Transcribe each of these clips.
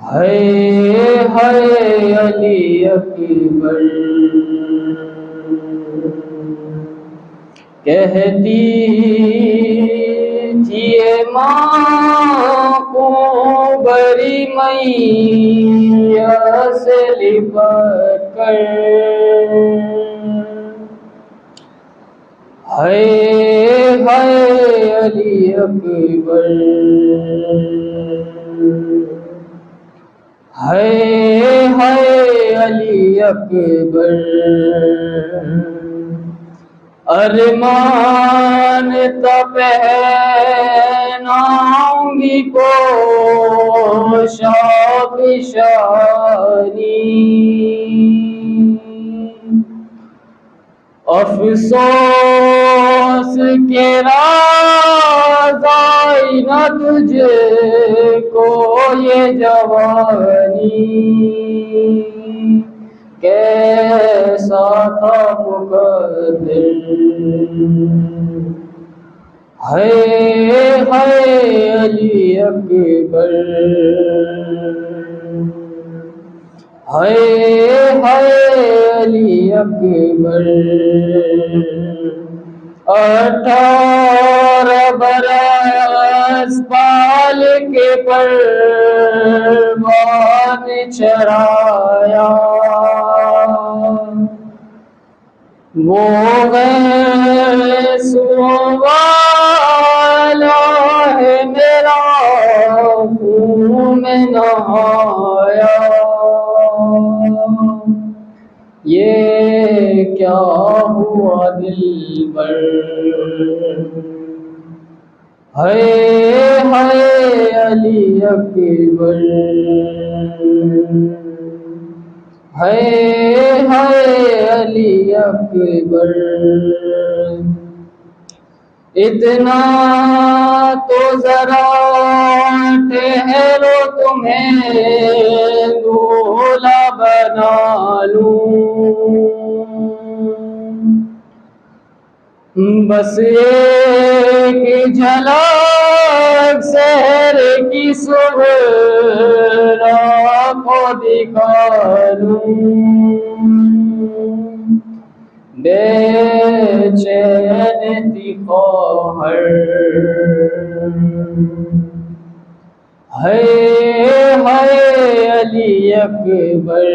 हाय हाय अली अकबर कहती जिए माँ को बड़ी मैया से लिपट कर हाय हाय अली अकबर हाय हाय अली अकबर अरमान तो पहनाऊंगी पोशाक शानी अफसोस के राज़ाई न तुझे को ये जवानी कैसा था मुकद्दर। हाय हाय अली अकबर, हाय हाय अली अकबर। 18 बरस पाल के परवान चढ़ाया, वो गैसों वाला है मेरा खून में नहाया। ये क्या हुआ दिलबर, हाय हाय अली अकबर, हाय हाय अली अकबर। इतना तो जरा ठहरो तुम्हें दूल्हा बना लूं, बस एक झलक शहर की सुगरा को दिखा लूं। बेचैन थी ख्वाहर, हाय हाय अली अकबर।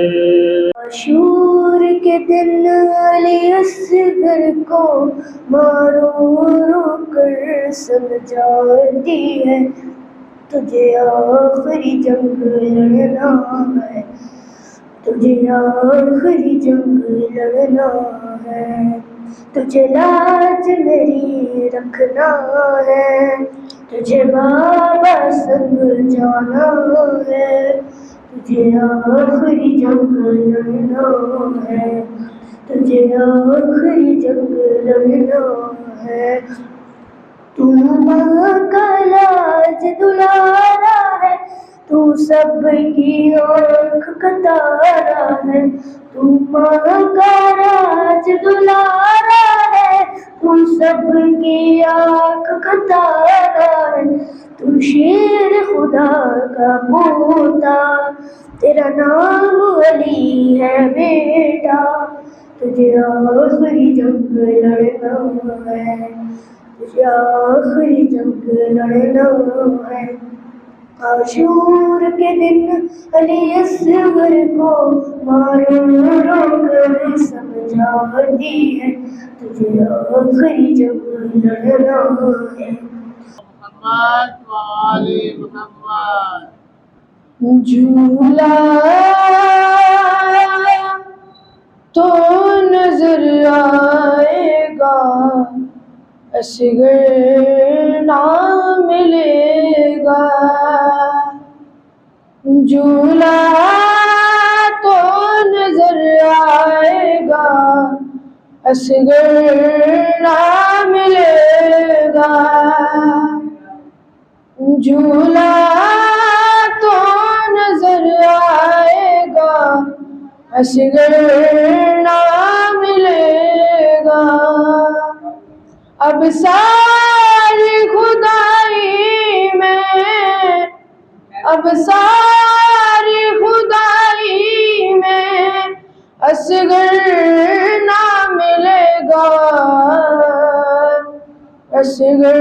आशूर के दिन अली असगर को मारो रो कर समझाती है, तुझे आखिरी जंग लड़ना है, तुझे आखिरी जंग लड़ना है। तुझे लाज मेरी रखना है, तुझे बाबा संग जाना है, तुझे आखिरी जंग लड़ना है, तुझे आखिरी जंग लड़ना है। तू माँ का लाज दुलारा है, तू सबकी आँख का तारा है, तू माँ का राज दुलारा है, तू सबकी आँख का तारा है। तू शेर खुदा का पोता, तेरा नाम अली है बेटा, तुझे आखिरी जंग लड़ना है, तुझे आखिरी जंग लड़ना है। आशूर के दिन अली असगर को मारो रो कर समझाती है, तुझे आखिरी जंग लड़ना है। झूला तो नजर आएगा, असगर ना मिलेगा। झूला तो नजर आएगा, असगर ना मिलेगा। झूला तो नजर आएगा, असगर ना मिलेगा। अब सारी खुदाई में, अब सारी खुदाई में असगर ना मिलेगा, असगर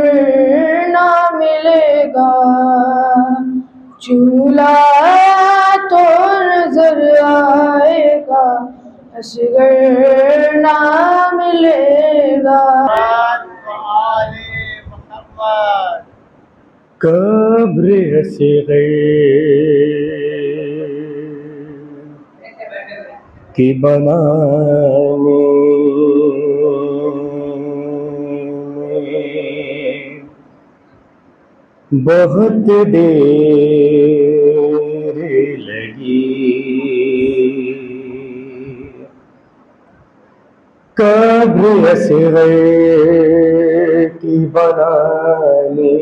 ना मिलेगा। झूला तो नजर आएगा, असगर ना मिलेगा। कब्र असगर की बनाने में बहुत देर लगी। कब्र असगर की बनाने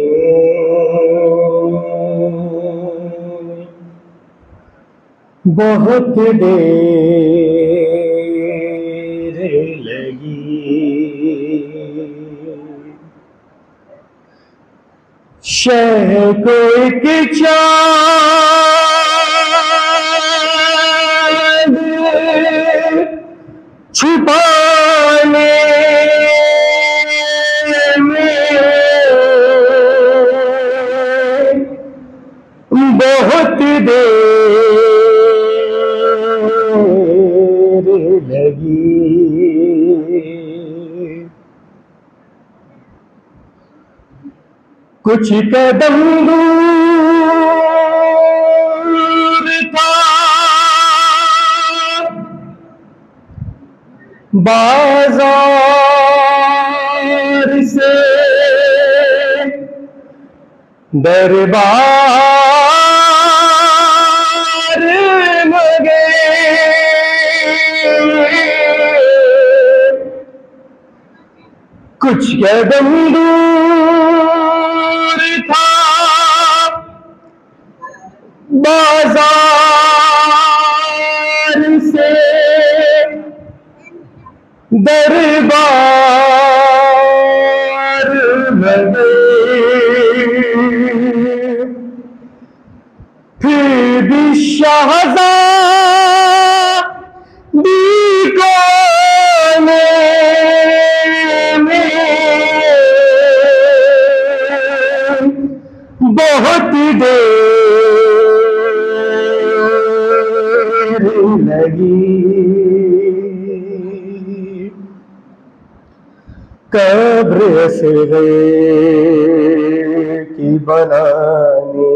बहुत देर शह को एक चाँद छुपाने में बहुत देर लगी। कुछ कदम दूर था बाजार से दरबार लगे। कुछ कदम दूर था बाजार से दरबार लगे। फिर भी शहज़ादी को बहुत देर लगी। कब्र असग़र की बनाने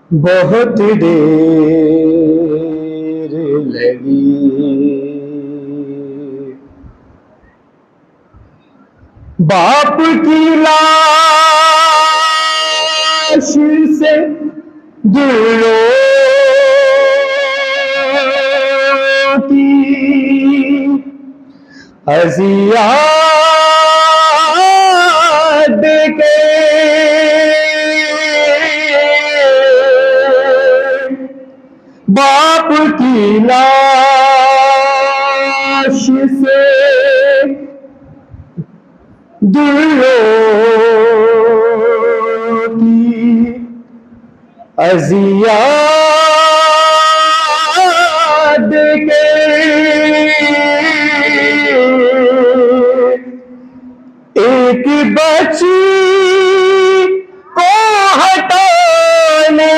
बहुत देर लगी। बाप की लाश से दिलों की अज़ियत के बाप की लाश से दिलों की अज़ियत के एक बच्ची को हटाने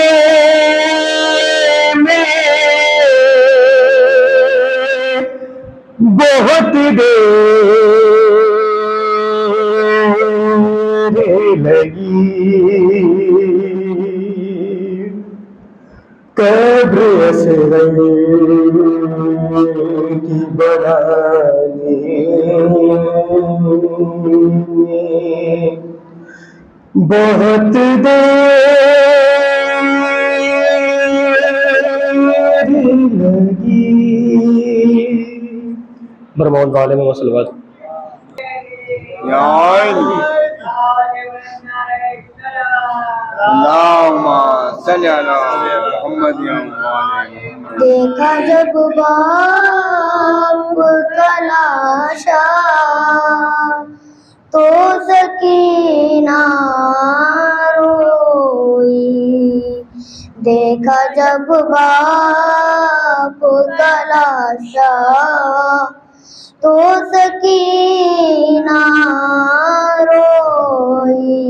में बहुत देर लगी। कब्र असग़र की बनाने बहुत देर लगी। बरमौल वाले में मसलवात देखा जब बाप का लाशा तो सकीना रोई। देखा जब बाप का लाशा तो सकीना रोई।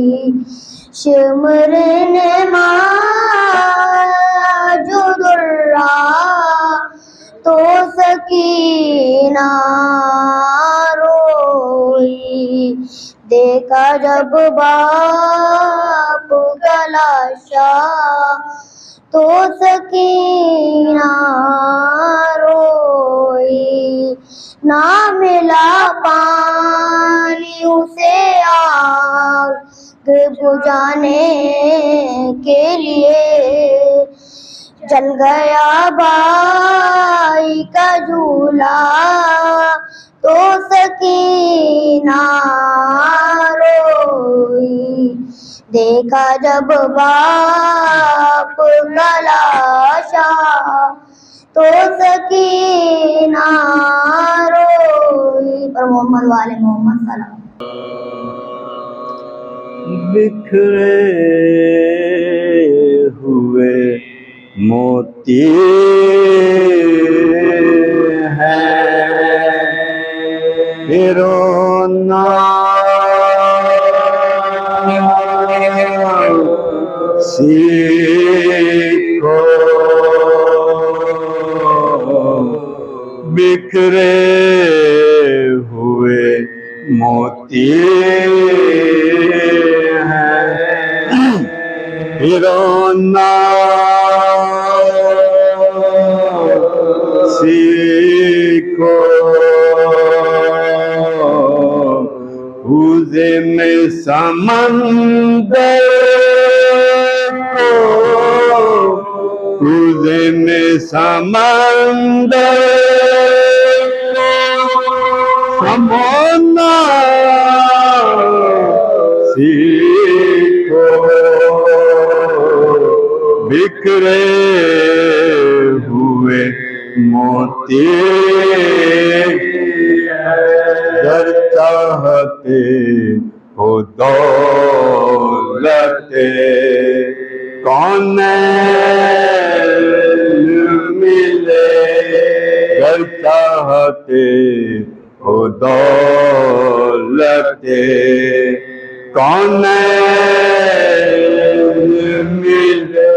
शिमरे ने जो दुर्रा तो सकीना रोई। देखा जब बाप का लाशा तो सकीना रोई। ना मिला पानी उसे आग बुझाने के लिए। जल गया बाई का झूला तो सकीना रोई। देखा जब बाप का लाशा तो सकीना रोई। पर मोहम्मद वाले मोहम्मद सलाम। बिखरे हुए मोती हैं फिरोना सीखो बिखरे हुए मोती हैं फिरोना सीखो हुज़े में समंदर हुज़े में समंदर समोना सीखो बिखरे हुए मोती अगर चाहते हो दौलते कौन मिले अगर चाहते हो दौलते कौन मिले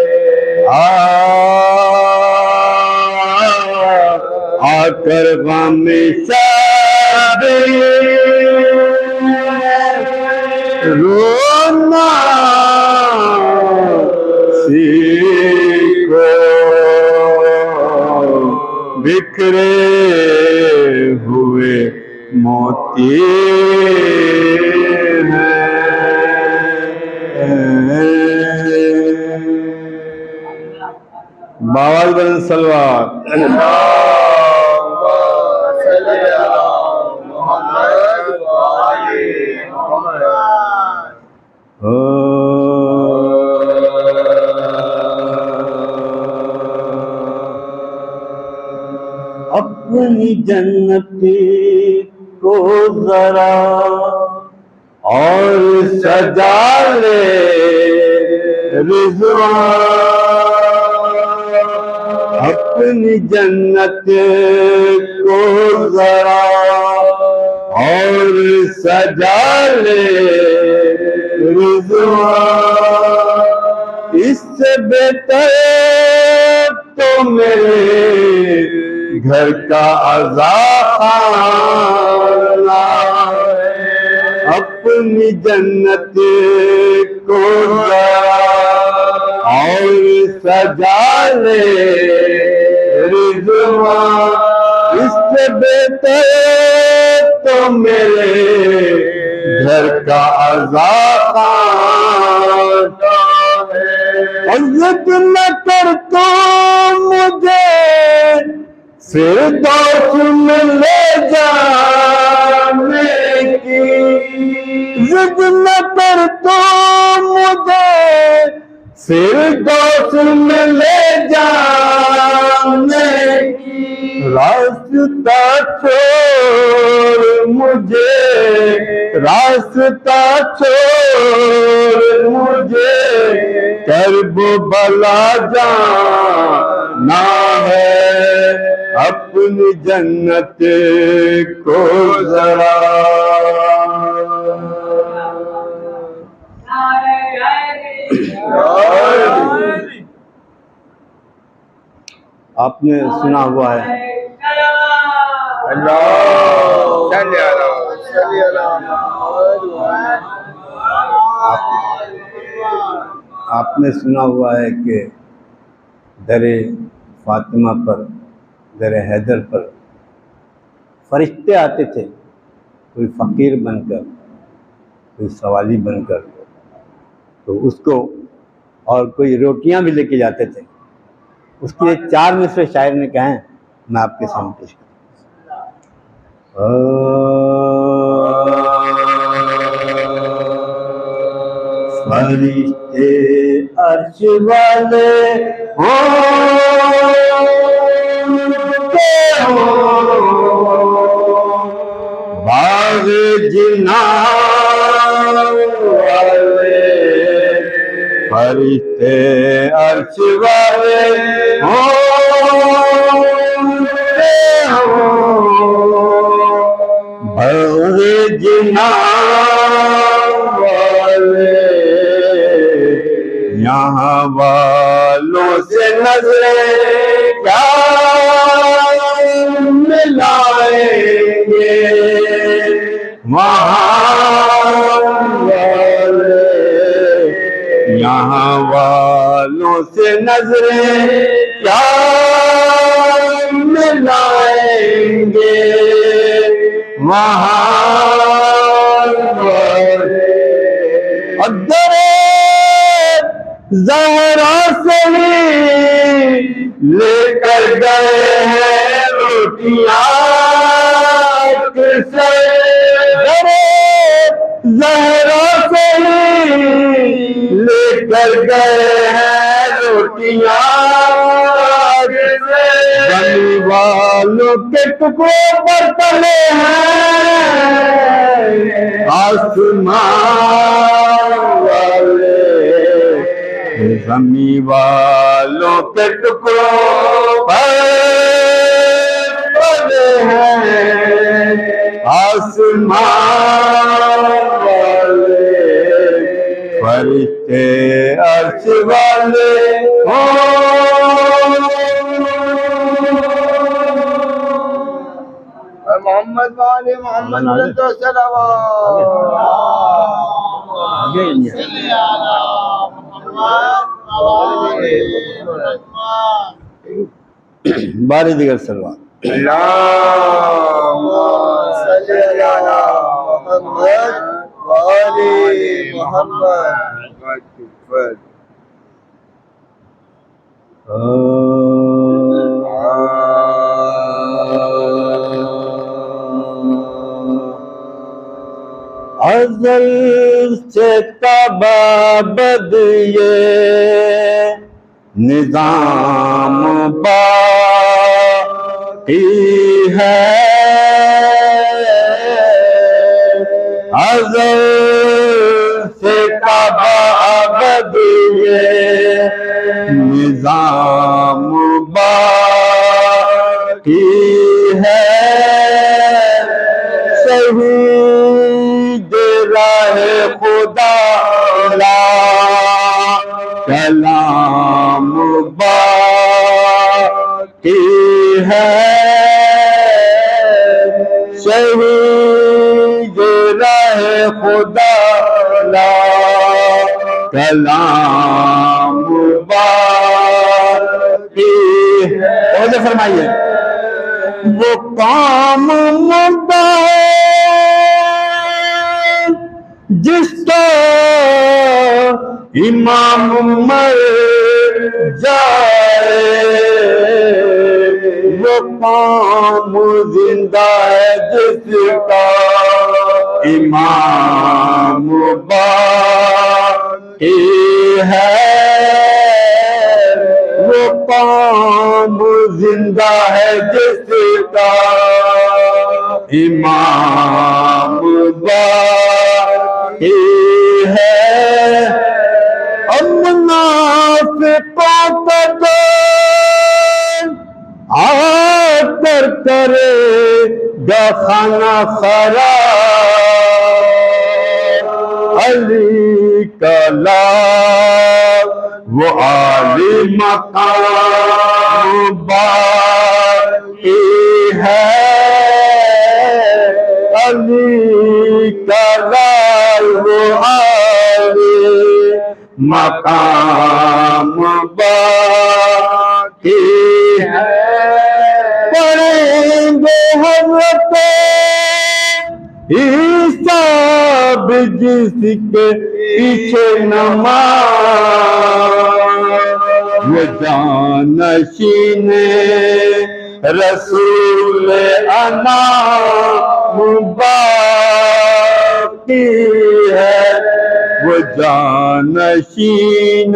आकर गम रोना सीखो बिखरे हुए मोती बावल बन सलवार अपनी जन्नती को जरा और सजा ले रिज़वान अपनी जन्नत को जरा और सजा ले रिज़वान इससे बेहतर तो मेरे घर का अज़ाखाना अपनी जन्नत को और सजा ले रिज़वान इससे बेहतर तो मेरे घर का अज़ाखाना इज़्ज़त न कर तो मुझे फिरदौस में ले जाने की जिद न कर तो मुझे फिरदौस में ले जाने की रास्ता छोड़ मुझे रास्ता छोड़ मुझे करबो भला जाना है अपनी जन्नत को जरा आपने सुना हुआ है आपने सुना हुआ है कि दरे फातिमा पर दरे हैदर पर फरिश्ते आते थे कोई फ़कीर बनकर कोई सवाली बनकर तो उसको और कोई रोटियां भी लेके जाते थे उसके लिए 4 मिसरे शायर ने कहे मैं आपके सामने पेश फरिश्ते अर्श वाले हो अर्श वाले होते हो भरे जिना वाले यहाँ वालों से नजरें क्या मिलाएंगे वहाँ वाले यहाँ वालों से नजरें क्या मिलाएंगे वहाँ वाले अदरे ज़हरा से ही लेकर गए हैं रोटियां किसे ज़हरा से ही लेकर गए हैं रोटियां गली वालों के टुकड़े पर तले हैं आसमान वाले ज़मीन वालों के टुकड़ों पर पड़े हैं आसमान वाले फरिश्ते अर्श वाले हो मोहम्मद वाले मोहम्मद तो बारी दिगर सलवार अज़ल से तबाबद ये निज़ाम बाक़ी है अज़ल से तबाबद ये निज़ाम बाक़ी है शहीद राहे खुदा ला कलाम बाक़ी है शहीद राहे खुदा ला कलाम बाक़ी है और फरमाइए वो काम मुद्दा जिसका इमाम मर जाए वो काम जिंदा है जिसका इमाम बाक़ी है वो काम जिंदा है जिसका इमाम बाक़ी है मुनाफ़िक़ों का तो आकर करे खाना खराब अली का लाल वो आली मकाम बाक़ी है अली का लाल वो आली मकाम बाक़ी है पढ़ेंगे हज़रत ईसा भी जिसके पीछे नमाज़ वो जानशीन रसूल अनाम बाक़ी है वो जानशीन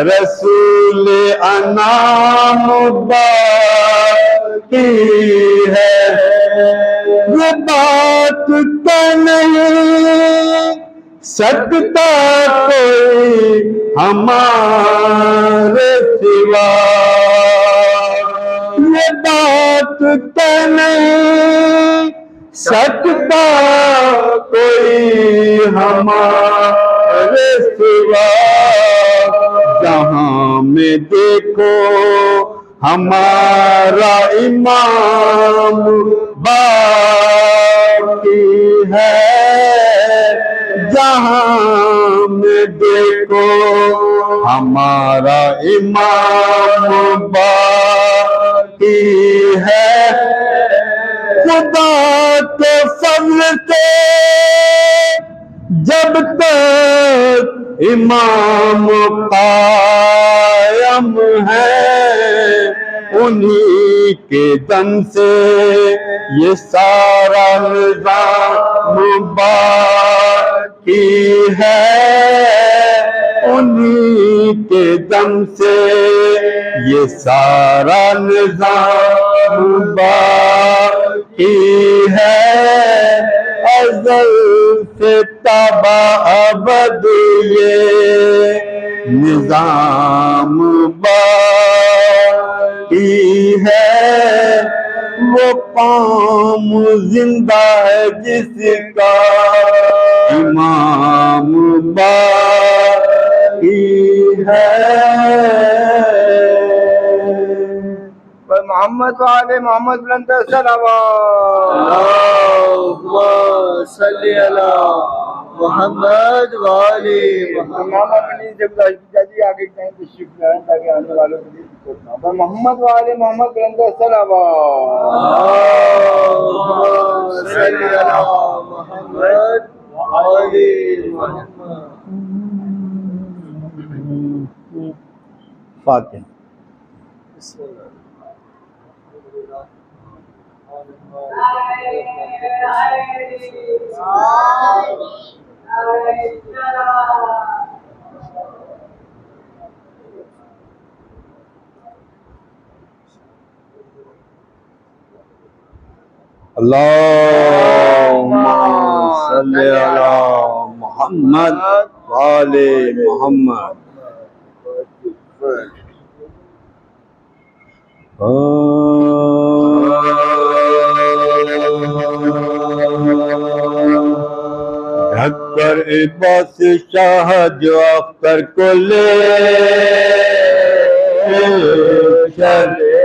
रसूल अनाम बाक़ी है ये बात तो नहीं सकता कोई हमारे सिवा। ये बात कह नहीं सकता कोई हमारे सिवा। जहां में देखो हमारा इमाम बाकी है। जहां में देखो हमारा इमाम बाकी है। खुदा के फज़ल से जब तक इमाम कायम है, उन्हीं के दम से ये सारा निज़ाम बाकी है। उन्हीं के दम से ये सारा निज़ाम बाकी है। अज़ल से तबा अबद ये निज़ाम बाकी है। वो कौम जिंदा है जिसका इमाम बाकी है। मोहम्मद वाले मोहम्मद बुलंद सल्लल्लाहु सल्ली अला मोहम्मद वाले अपनी जब जी आगे कहीं तो शिफ्ट करें ताकि आने वालों के लिए दिक्कत ना हो। मोहम्मद वाले मोहम्मद बुलंद सल्लल्लाहु सल्ली अला मोहम्मद वाले फातिहा। अल्लाहुम्मा सल्ली अला मुहम्मद वाले मोहम्मद। ढककर बादशाह जो अख्तर को ले चले।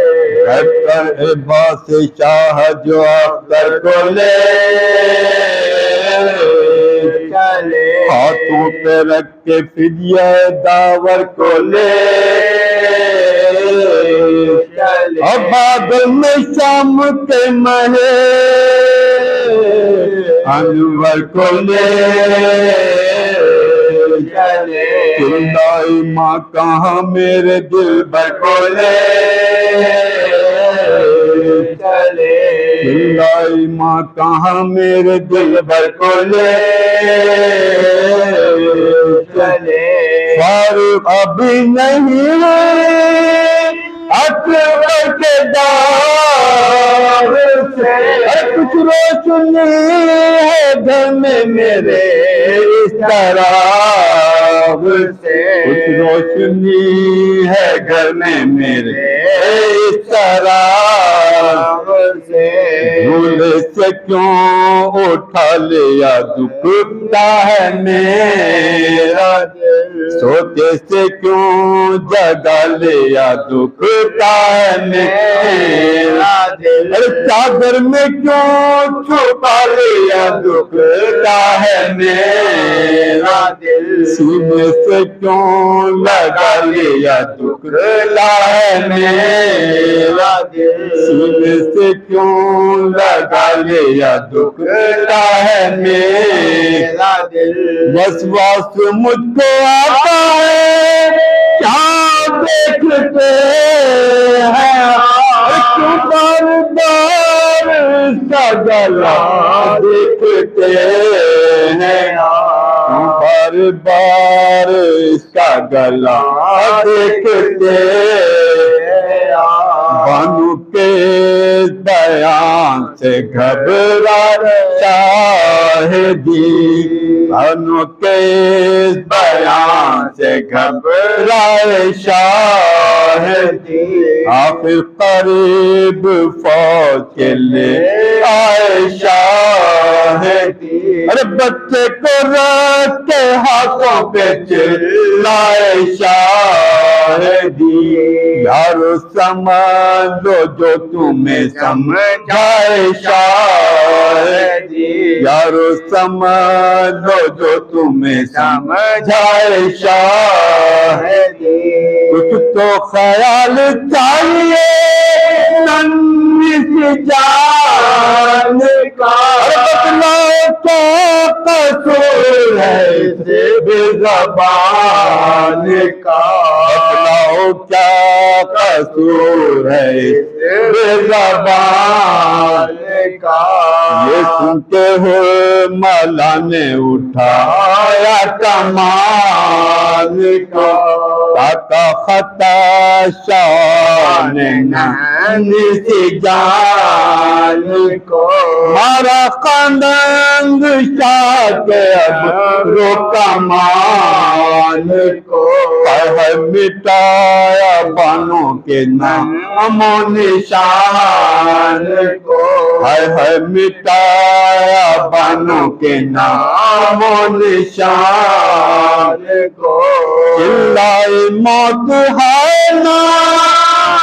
ढककर बादशाह जो अख्तर को ले चले। हाथों पे रख के फिदिया दावर को ले चले। अब बादल में शाम के महे अनवर को ले चले। चिल्लाई माँ कहाँ मेरे दिल भर को ले चले। चिल्लाई माँ कहाँ मेरे दिल भर को ले चले। फारूक अभी नहीं अकबर के दार से कुछ रोशनी है घर में मेरे इस तरह से। कुछ रोशनी है घर में मेरे इस तरह से। भूले से क्यों उठा लिया दुखता है मेरा दिल। सोते से क्यों जगा लिया दुखता है मेरा दिल। चादर में क्यों छुपा लिया दुखता है मेरा दिल। सीने से क्यों लगा लिया दुखता है मेरा दिल। सीने से क्यों लगा लिया दुखता है मेरा दिल। वसवास मुझको आता है क्या देखते हैं। क्यों बार बार इसका गला देखते हैं। बार बार इसका गला देखते बानू के बयान से घबरा शाहिदी भानु के इस बयान से घबराए शाहिदी, आखिर करीब फौज के ले आए शाहिदी। अरे बच्चे को रख के हाथों पे चिल्लाए शाहिदी, यारो समझ लो जो तुम्हें समझाए शाहिदी, यारो समझ लो जो तुम्हें समझाए शाहिदी। कुछ तो ख्याल चाहिए नन्ही सी जान का, बतलाओ क्या कसूर है इसे बेज़बान का, बतलाओ क्या कसूर है इसे बेज़बान का। ये सुनते हुए मौला ने उठाया कमान को, ताका खता शान नन्ही सी जान को, मारा कंदंग शाह के अब रोका मान को, है मिटाया बानों के नामो निशान को, है मिटाया बानों के नामो निशान को। चिल्लाए मौत है ना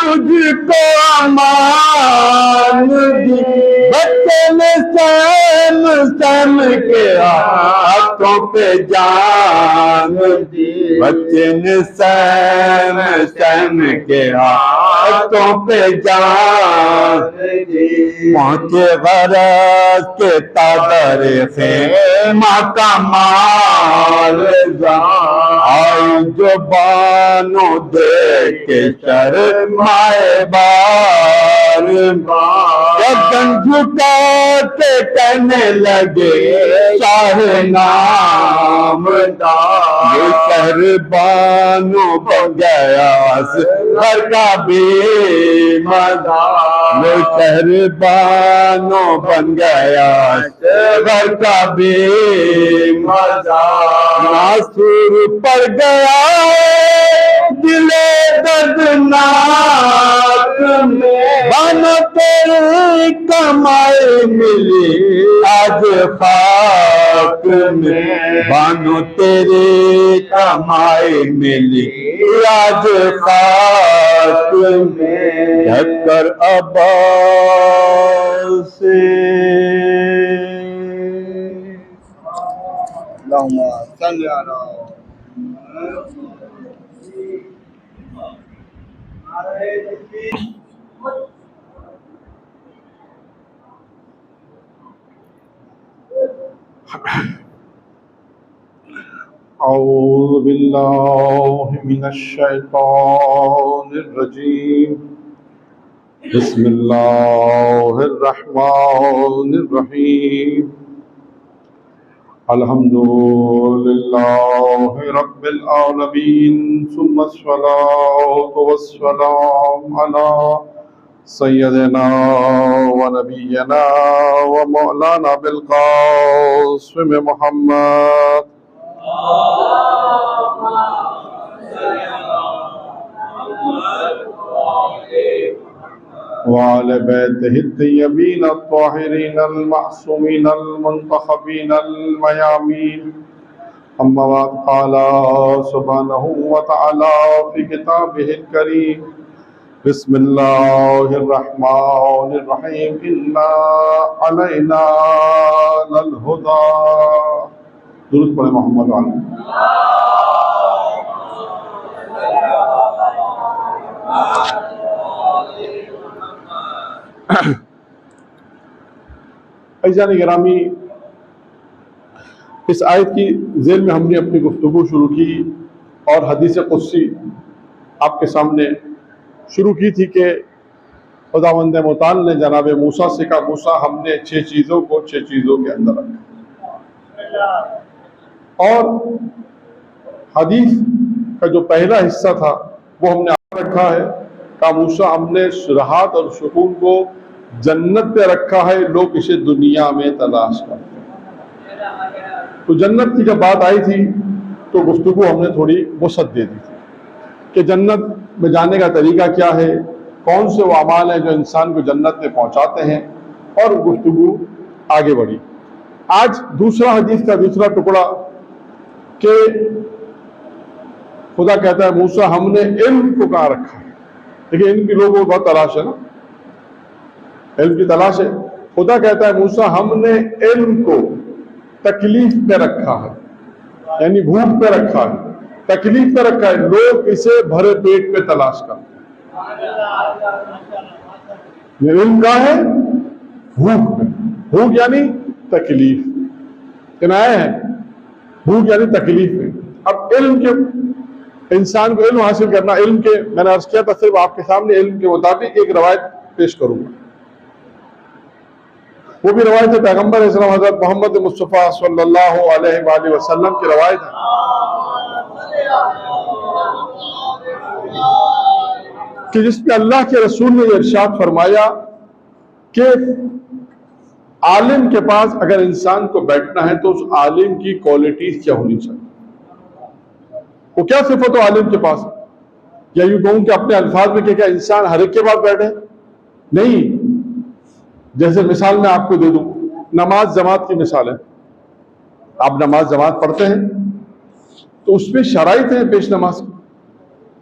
तुझको अमान दी, बच्चे ने सैम सैम के हाथों पे जान दी, बच्चे ने सैम सैम के हाथों पे जान दी। पहुंचे गरज के तादरे खेमा का माल आई जो बानो देख के शर्माए बार गर्दन झुका के कहने लगे शाह नाम ये शहर बानो बन गया घर का बेमदा, वो शहर बानो बन गया घर का बेमदा। नासुर पड़ गया दिले दर्दनाक में, बानो तेरी कमाई मिली आज खाक में, बानो तेरी कमाई मिली आज खाक में। ढककर अब्बास से औज़ु बिल्लाहि मिनश शैतानिर रजीम, बिस्मिल्लाहिर रहमानिर रहीम, अल्हम्दुलिल्लाहि रब्बिल आलमीन, सुम्मस्सलातु वस्सलामु अला सय्यदिना व नबिय्यिना व मौलाना बिल क़ासिम मुहम्मद वाले बैतिहि तय्यबीन अत्ताहिरीन अल-मअसूमीन अल-मुंतखबीन अल-मयामीन। अम्मा बाद क़ाला सुब्हानहु व तआला फ़ी किताबिहिल करीम, बिस्मिल्लाहिर रहमानिर रहीम, इन्ना अलैना लल हुदा। दुरूद पढ़े मोहम्मद वाले। अज़ीज़ान गिरामी, इस आयत की ज़ेल में हमने अपनी गुफ्तगू शुरू की और हदीस क़ुद्सी आपके सामने शुरू की थी कि खुदावंद मुताल ने जनाब मूसा से कहा, मूसा हमने 6 चीज़ों को 6 चीज़ों के अंदर रखा। और हदीस का जो पहला हिस्सा था वो हमने रखा है। कहा मूसा हमने राहत और सुकून को जन्नत पे रखा है, लोग इसे दुनिया में तलाश करते हैं। तो जन्नत की जब बात आई थी तो गुफ्तगू हमने थोड़ी वसअत दे दी थी कि जन्नत में जाने का तरीका क्या है, कौन से वो अमाल हैं जो इंसान को जन्नत में पहुंचाते हैं, और गुफ्तगू आगे बढ़ी। आज दूसरा हदीस का दूसरा टुकड़ा कि खुदा कहता है मूसा हमने इल्म को कहाँ रखा है। देखिए इल्म की लोगों को बहुत तलाश है ना, इल्म की तलाश है। खुदा कहता है मूसा हमने इल्म को तकलीफ पे रखा है, यानी भूख पे रखा है, तकलीफ पे रखा है। लोग इसे भरे पेट पे तलाश करते हैं। इल्म का है भूख पे, भूख यानी तकलीफ, किनाया है भूख यानी तकलीफ है। अब इल्म के इंसान को इल्म हासिल करना, इल्म के मैंने अर्ज किया था सिर्फ आपके सामने इल्म के मुताबिक एक रवायत पेश करूंगा। वो भी रवायत है पैगंबर इस्लाम हज़रत मोहम्मद मुस्तफ़ा सल्लल्लाहु अलैहि वसल्लम की रवायत है कि जिसमें अल्लाह के रसूल ने इरशाद फरमाया कि आलिम के पास अगर इंसान को बैठना है तो उस आलिम की क्वालिटीज क्या होनी चाहिए, वो क्या सिफत हो आलिम के पास। या यूं कहूं कि अपने अल्फाज में क्या इंसान हर एक के पास बैठे नहीं। जैसे मिसाल मैं आपको दे दूं, नमाज जमात की मिसाल है। आप नमाज जमात पढ़ते हैं तो उसमें शराइत है पेश नमाज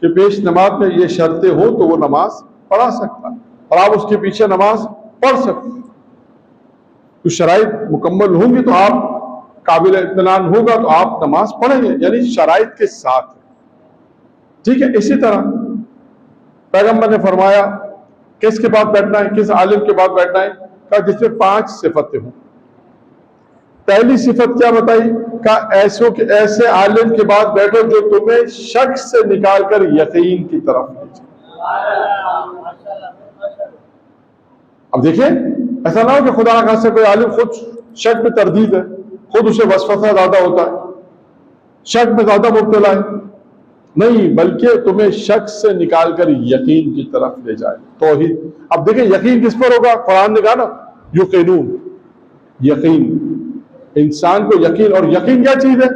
कि पेश नमाज में ये शर्तें हो तो वो नमाज पढ़ा सकता है और आप उसके पीछे नमाज पढ़ सकते हैं। तो शराइत मुकम्मल होंगी तो आप काबिल इत्मीनान होगा तो आप नमाज पढ़ेंगे, यानी शराइत के साथ। ठीक है, इसी तरह पैगंबर ने फरमाया किसके बाद बैठना है, किस आलिम के बाद बैठना है, कहा जिसमें 5 सिफतें हों। पहली सिफत क्या बताई, कहा ऐसे आलिम के बाद बैठो जो तुम्हें शक से निकालकर यकीन की तरफ ले जाए। अब देखिए ऐसा ना हो कि खुदा ना खास्ता कोई आलिम खुद शक में तरदीद है, खुद उसे वसवसा ज्यादा होता है, शक में ज्यादा मुब्तला है, नहीं बल्कि तुम्हें शक से निकालकर यकीन की तरफ ले जाए। तौहीद। अब देखिए यकीन किस पर होगा, कुरान ने कहा ना युक़िनून, यकीन इंसान को यकीन। और यकीन क्या चीज है,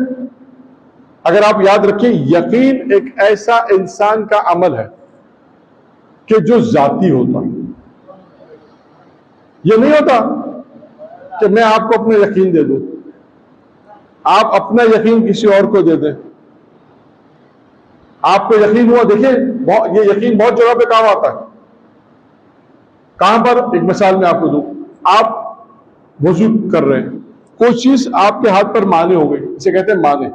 अगर आप याद रखिए यकीन एक ऐसा इंसान का अमल है कि जो जाती होता है। यह नहीं होता कि मैं आपको अपना यकीन दे दूं, आप अपना यकीन किसी और को दे दें। आपको यकीन हुआ, देखिए ये यकीन बहुत जगह पे काम आता है। कहां पर, एक मिसाल में आपको दूं, आप वजू कर रहे हैं, कोई चीज आपके हाथ पर माने हो गई, इसे कहते हैं माने।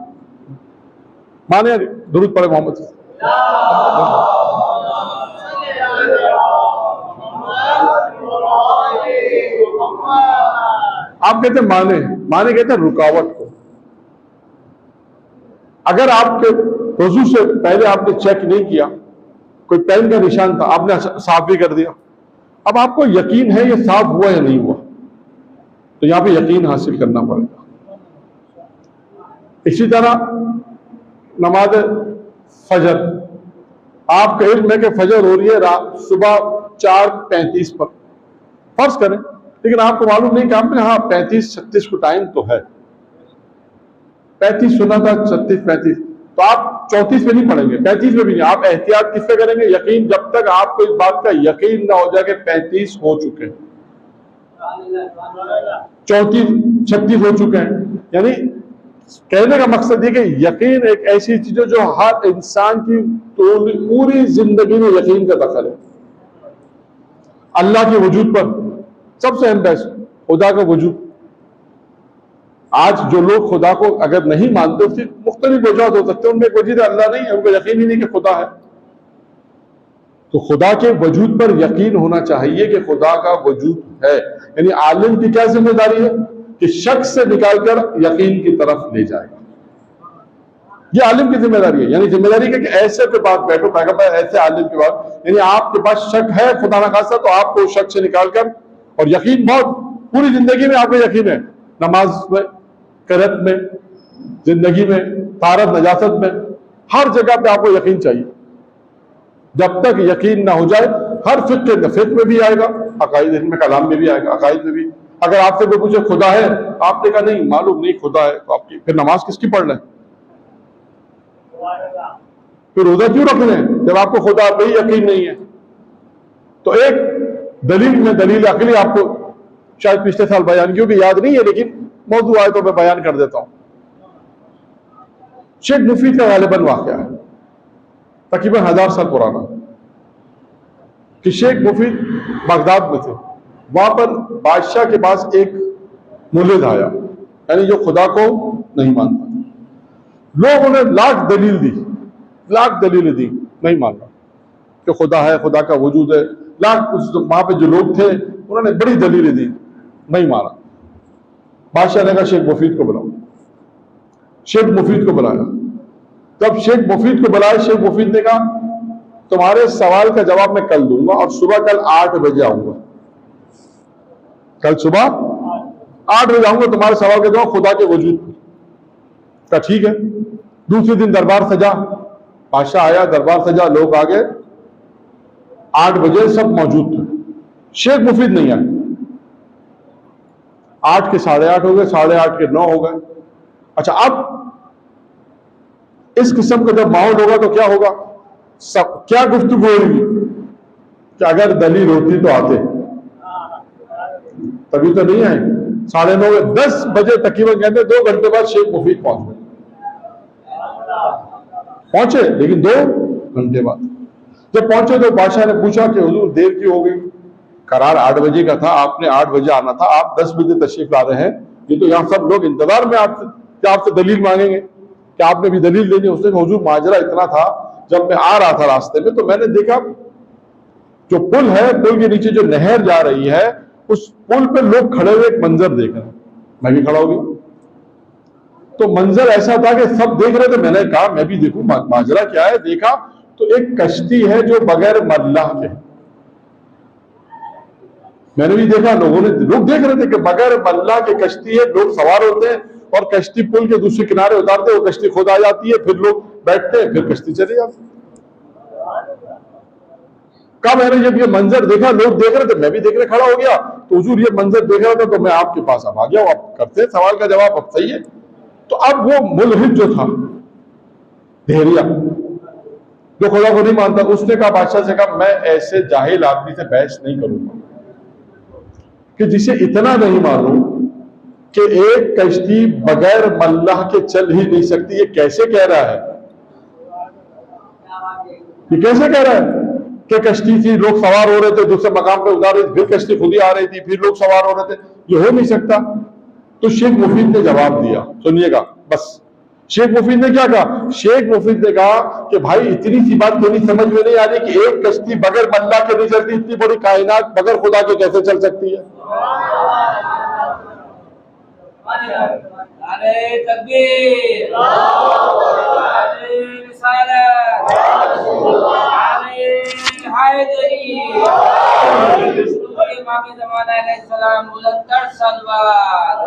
माने दुरूद पढ़े मोहम्मद से। आप कहते हैं माने, माने कहते हैं रुकावट को। अगर आपके वजू से पहले आपने चेक नहीं किया, कोई पेन का निशान था, आपने साफ भी कर दिया, अब आपको यकीन है ये साफ हुआ या नहीं हुआ, तो यहां पे यकीन हासिल करना पड़ेगा। इसी तरह नमाज फजर, आपका इल्म है कि फजर हो रही है रात सुबह 4:35 पर, फर्ज करें, लेकिन आपको मालूम नहीं कि आपने हाँ 35-36 को टाइम तो है, 35 सुना था, 36-35, तो आप 34 में नहीं पढ़ेंगे, 35 में भी नहीं। आप एहतियात किससे करेंगे, यकीन, जब तक आपको इस बात का यकीन ना हो जाए कि 35 हो चुके हैं, 34-36 हो चुके हैं। यानी कहने का मकसद ये कि यकीन एक ऐसी चीज है जो हर इंसान की पूरी जिंदगी में यकीन का दखल है। अल्लाह के वजूद पर सबसे अहम बहस खुदा का वजूद। आज जो लोग खुदा को अगर नहीं मानते, उसकी मुख्तलिफ वजह हो सकते हैं, उनमें एक वजह अल्लाह नहीं है, उनको यकीन ही नहीं कि खुदा है। तो खुदा के वजूद पर यकीन होना चाहिए कि खुदा का वजूद है। यानी आलिम की क्या जिम्मेदारी है कि शक से निकालकर यकीन की तरफ ले जाएगा, ये आलिम की जिम्मेदारी है। यानी जिम्मेदारी है कि ऐसे के पास बैठो, पैगंबर ऐसे आलिम के पास, यानी आपके पास शक है खुदा ना खासा, तो आपको शक से निकालकर, और यकीन बहुत पूरी जिंदगी में आपको यकीन है, नमाज में, करत में, जिंदगी में, तारत नजासत में, हर जगह पे आपको यकीन चाहिए। जब तक यकीन ना हो जाए, हर फिक्र में भी आएगा, अकाईद में, कलाम में भी आएगा, अकाईद में भी, अगर आपसे कोई पूछे खुदा है, आपने कहा नहीं मालूम नहीं खुदा है, तो आपकी फिर नमाज किसकी पढ़ रहे हैं? फिर रोजा क्यों रख रहे हैं जब आपको खुदा पे ही यकीन नहीं है? तो एक दलील में दलील अकली आपको शायद पिछले साल बयान की होगी, याद नहीं है, लेकिन मौजूद आए तो मैं बयान कर देता हूं। शेख मुफीद का गालिबन वाकया है, तकरीबन 1000 साल पुराना, कि शेख मुफीद बगदाद में थे। वहां पर बादशाह के पास एक मुल्लिद आया, यानी जो खुदा को नहीं मानता। लोगों ने लाख दलील दी, लाख दलीलें दी, नहीं मान रहा कि खुदा है, खुदा का वजूद है। लाख वहां पे जो लोग थे उन्होंने बड़ी दलीलें दी, नहीं माना। बादशाह ने कहा शेख मुफीद को बुलाओ। शेख मुफीद को बुलाया। जब शेख मुफीद को बुलाया, शेख मुफीद ने कहा तुम्हारे सवाल का जवाब मैं कल दूंगा और सुबह कल 8 बजे आऊंगा। कल सुबह 8 बजे आऊंगा, तुम्हारे सवाल का जवाब खुदा के वजूद पर। कहा ठीक है। दूसरे दिन दरबार सजा, बादशाह आया, दरबार सजा, लोग आ गए। 8 बजे सब मौजूद थे, शेख मुफीद नहीं आए। 8 के 8:30 हो गए, 8:30 के 9 हो गए। अच्छा, अब इस किस्म का जब माहौल होगा तो क्या होगा? सब क्या गुफ्तगू होगी कि अगर दलील होती तो आते, तभी तो नहीं आए। 9:30 10 बजे तकरीबन कहते 2 घंटे बाद शेख मुफीद पहुंचे, लेकिन 2 घंटे बाद जब पहुंचे तो बादशाह ने पूछा कि हुजूर देर क्यों हो गई? करार 8 बजे का था, आपने 8 बजे आना था, आप 10 बजे तशरीफ ला रहे हैं। ये तो यहाँ सब लोग इंतजार में आपसे दलील मांगेंगे कि आपने भी दलील देनी। उसने कहा हुजूर माजरा इतना था, जब मैं आ रहा था रास्ते में तो मैंने देखा जो पुल है, पुल के नीचे जो नहर जा रही है, उस पुल पे लोग खड़े हुए एक मंजर देख रहे हैं। मैं भी खड़ा हो गया तो मंजर ऐसा था कि सब देख रहे थे। मैंने कहा मैं भी देखूं माजरा क्या है। देखा तो एक कश्ती है जो बगैर मल्लाह के। मैंने भी देखा, लोग देख रहे थे कि बगैर मल्लाह की कश्ती है, लोग सवार होते हैं और कश्ती पुल के दूसरे किनारे उतारते हैं, वो कश्ती खुद आ जाती है, फिर लोग बैठते हैं, फिर कश्ती चली जाती है। कब मैंने जब ये मंजर देखा, लोग देख रहे थे, मैं भी देखने खड़ा हो गया, तो हुजूर ये मंजर देख रहा था तो मैं आपके पास अब आ गया। आप करते हैं सवाल का जवाब, अब सही है। तो अब वो मुल्हिद जो था, धेरिया, जो खुदा को नहीं मानता, उसने कहा बादशाह से कहा मैं ऐसे जाहिल आदमी से बहस नहीं करूंगा कि जिसे इतना नहीं मालूम कि एक कश्ती बगैर मल्लाह के चल ही नहीं सकती। ये कैसे कह रहा है? ये कैसे कह रहा है कि कश्ती थी, लोग सवार हो रहे थे, दूसरे मकाम पे उतार रहे थे, फिर कश्ती खुद ही आ रही थी, फिर लोग सवार हो रहे थे, ये हो नहीं सकता। तो शेख मुफीद ने जवाब दिया, सुनिएगा बस। शेख मुफीद ने क्या कहा? शेख मुफीद ने कहा कि भाई इतनी सी बात तो नहीं समझ में नहीं आ रही कि एक कश्ती बगैर मल्लाह के नहीं चलती, इतनी बड़ी कायनात बगैर खुदा के कैसे चल सकती है? नारे तकबीर, नारे रिसालत, नारे हैदरी, इमाम ज़माना अलैहिस्सलाम बुलंद सलवात।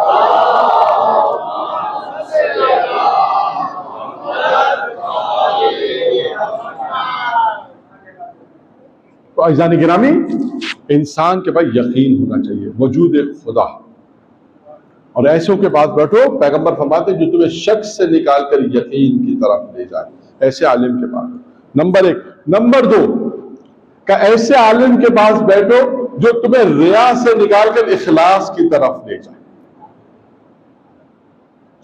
तो अज़ीज़ान गिरामी, इंसान के पास यकीन होना चाहिए वजूद खुदा, और ऐसों के पास बैठो। पैगंबर फरमाते जो तुम्हें शक से निकाल कर यकीन की तरफ ले जाए, ऐसे आलिम के पास। नंबर 1। नंबर 2 का ऐसे आलिम के पास बैठो जो तुम्हें रिया से निकालकर इखलास की तरफ ले जाए,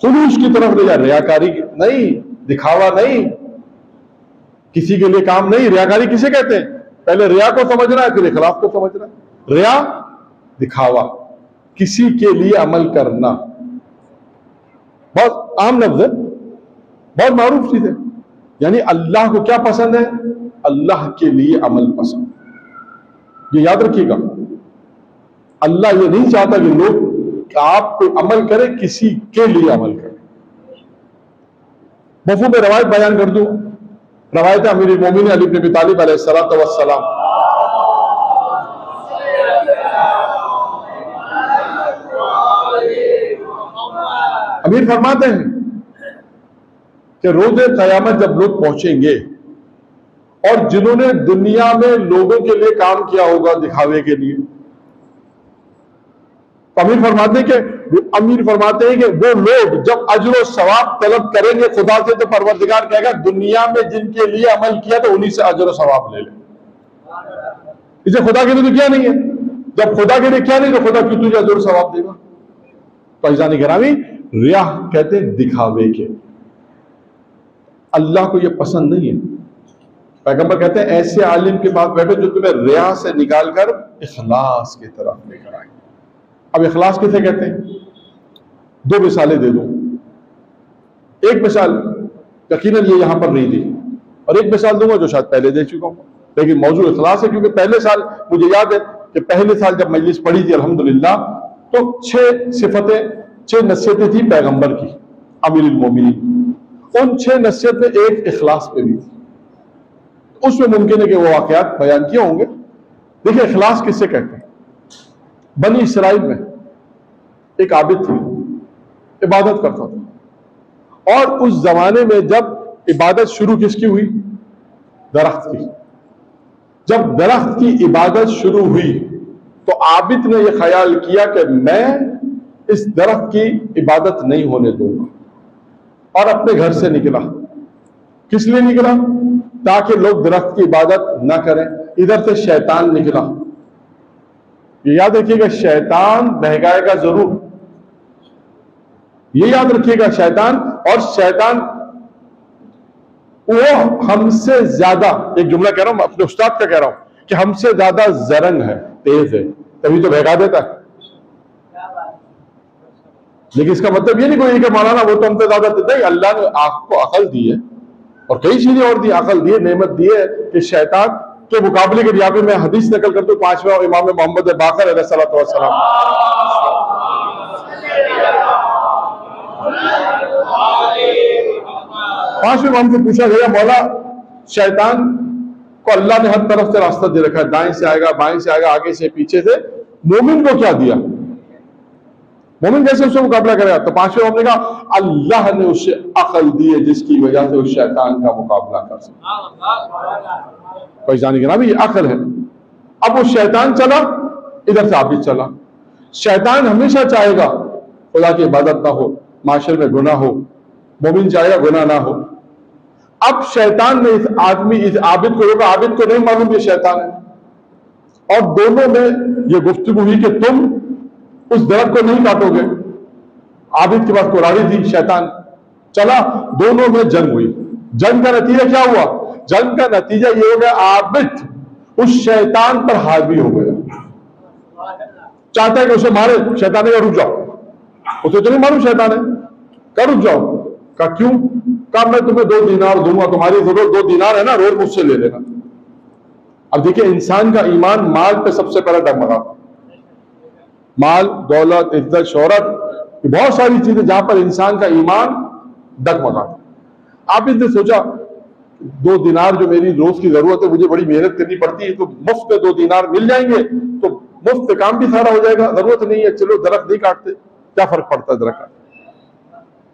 खुलूस की तरफ ले जाए। रियाकारी नहीं, दिखावा नहीं, किसी के लिए काम नहीं। रियाकारी किसे कहते हैं? पहले रिया को समझना है, फिर इखलास को समझना है। रिया दिखावा, किसी के लिए अमल करना, बहुत आम लफ्ज है, बहुत मारूफ चीज है। यानी अल्लाह को क्या पसंद है? अल्लाह के लिए अमल पसंद। ये याद रखिएगा, अल्लाह ये नहीं चाहता कि लोग आप कोई अमल करें, किसी के लिए अमल करें। मफ़हूम में रवायत बयान कर दूं। रवायत अमीरुल मोमिनीन अली इब्न अबी तालिब अलैहिस्सलातु वस्सलाम, अमीर फरमाते हैं कि रोज़े क़यामत जब लोग पहुंचेंगे और जिन्होंने दुनिया में लोगों के लिए काम किया होगा दिखावे के लिए, तो अमीर फरमाते हैं कि वो लोग जब अजर और सवाब तलब करेंगे खुदा से, तो परवरदिगार कहेगा दुनिया में जिनके लिए अमल किया तो उन्हीं से अजर और सवाब ले ले। इसे खुदा के लिए तो क्या नहीं है, जब खुदा के लिए क्या नहीं तो खुदा क्यों तुझे अजर और सवाब देगा। तो अज़ीज़ान गिरामी, रिया कहते हैं दिखावे के, अल्लाह को यह पसंद नहीं है। पैगंबर कहते हैं ऐसे आलिम के पास बैठो जो तुम्हें रिया से निकाल कर इखलास की तरफ लेकर आए। अब इखलास किसे कहते हैं? दो मिसालें दे दूं। एक मिसाल यकीनन ये यहां पर नहीं दी, और एक मिसाल दूंगा जो शायद पहले दे चुका हूं, लेकिन मौजूद इखलास है, क्योंकि पहले साल मुझे याद है कि पहले साल जब मजलिस पढ़ी थी अल्हम्दुलिल्लाह, तो 6 सिफतें, 6 नसीहतें थी पैगंबर की अमीरुल मोमिनीन। उन 6 नसीहत में एक इखलास पे भी थी। उसमें मुमकिन है कि वो वाकयात बयान किए होंगे। देखिए इखलास किससे कहते हैं? बनी इसराइल में एक आबिद थी, इबादत करता था, और उस जमाने में जब इबादत शुरू किसकी हुई? दरख्त की। जब दरख्त की इबादत शुरू हुई तो आबिद ने यह ख्याल किया कि मैं इस दरख्त की इबादत नहीं होने दूंगा, और अपने घर से निकला। किस लिए निकला? ताकि लोग दरख्त की इबादत ना करें। इधर से शैतान निकला। ये याद रखिएगा, शैतान बहकाएगा जरूर, ये याद रखिएगा शैतान। और शैतान वो हमसे ज्यादा, एक जुमला कह रहा हूं, अपने उस्ताद का कह रहा हूं कि हमसे ज्यादा जरंग है, तेज है, तभी तो बहका देता है। लेकिन इसका मतलब ये नहीं कोई कि मौलाना वो तो हमसे ज्यादा देता है। अल्लाह ने आपको अकल दी है और कई चीजें और दी, अकल दी है, नेमत दी है कि शैतान के मुकाबले के यहाँ पे मैं हदीस नकल करता हूँ 5वें इमाम मोहम्मद बाकर अलैहिस्सलातु वस्सलाम, पांचवें इमाम से पूछा गया, मौला शैतान को अल्लाह ने हर तरफ से रास्ता दे रखा है, दाएं से आएगा, बाएं से आएगा, आगे से, पीछे से, मोमिन को क्या दिया? मोमिन कैसे उससे मुकाबला करेगा? तो पांचवें इमाम ने कहा अल्लाह ने उसे अकल दी है जिसकी वजह से उस शैतान का मुकाबला कर सकता। कोई जाने के ना भी ये अकल है। अब वो शैतान चला, इधर से आबिद चला। शैतान हमेशा चाहेगा खुदा की इबादत ना हो, माशरे में गुनाह हो, मोमिन चाहेगा गुनाह ना हो। अब शैतान ने इस आदमी, इस आबिद को रोका। आबिद को नहीं मालूम ये शैतान है, और दोनों में ये गुफ्तगू हुई कि तुम उस दरख्त को नहीं काटोगे। आबिद के पास कुराड़ी थी, शैतान चला, दोनों में जंग हुई। जंग का नतीजा क्या हुआ? जंग का नतीजा ये हो गया, आबिद उस शैतान पर हावी हो गया, चाहता है कि उसे मारे। शैतान ने कहा रुक जाओ, उसे तो नहीं मालूम शैतान है, कहा रुक जाओ। कहा क्यों? कहा मैं तुम्हें 2 दीनार दूंगा, तुम्हारी जरूरत 2 दीनार है ना, रोज मुझसे ले लेना। अब देखिए इंसान का ईमान माल पे सबसे पहले डगमगाता, माल, दौलत, इज्जत, शोहरत, बहुत सारी चीजें जहां पर इंसान का ईमान डगमगाता। आप इसने सोचा 2 दिनार जो मेरी रोज की जरूरत है, मुझे बड़ी मेहनत करनी पड़ती है, तो मुफ्त में 2 दिनार मिल जाएंगे तो मुफ्त में काम भी सारा हो जाएगा, जरूरत नहीं है, चलो दरख्त नहीं काटते, क्या फर्क पड़ता है दरख्त का।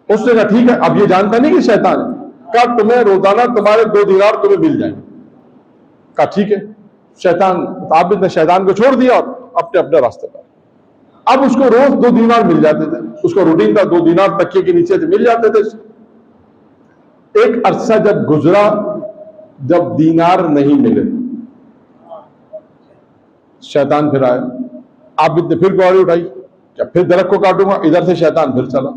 उसने कहा ठीक है। अब ये जानता नहीं कि शैतान है, कहा तुम्हें रोजाना तुम्हारे 2 दिनार तुम्हें मिल जाएंगे। कहा ठीक है। शैतान, आबिद ने शैतान को छोड़ दिया और अपने अपने रास्ते पर। अब उसको रोज 2 दीनार मिल जाते थे, उसका रूटीन था, 2 दीनार तकिए के नीचे से मिल जाते थे। एक अरसा जब गुजरा, जब दीनार नहीं मिले, शैतान फिर आया। आबिद ने फिर कुराड़ी उठाई, क्या फिर दरख्त को काटूंगा, इधर से शैतान फिर चला।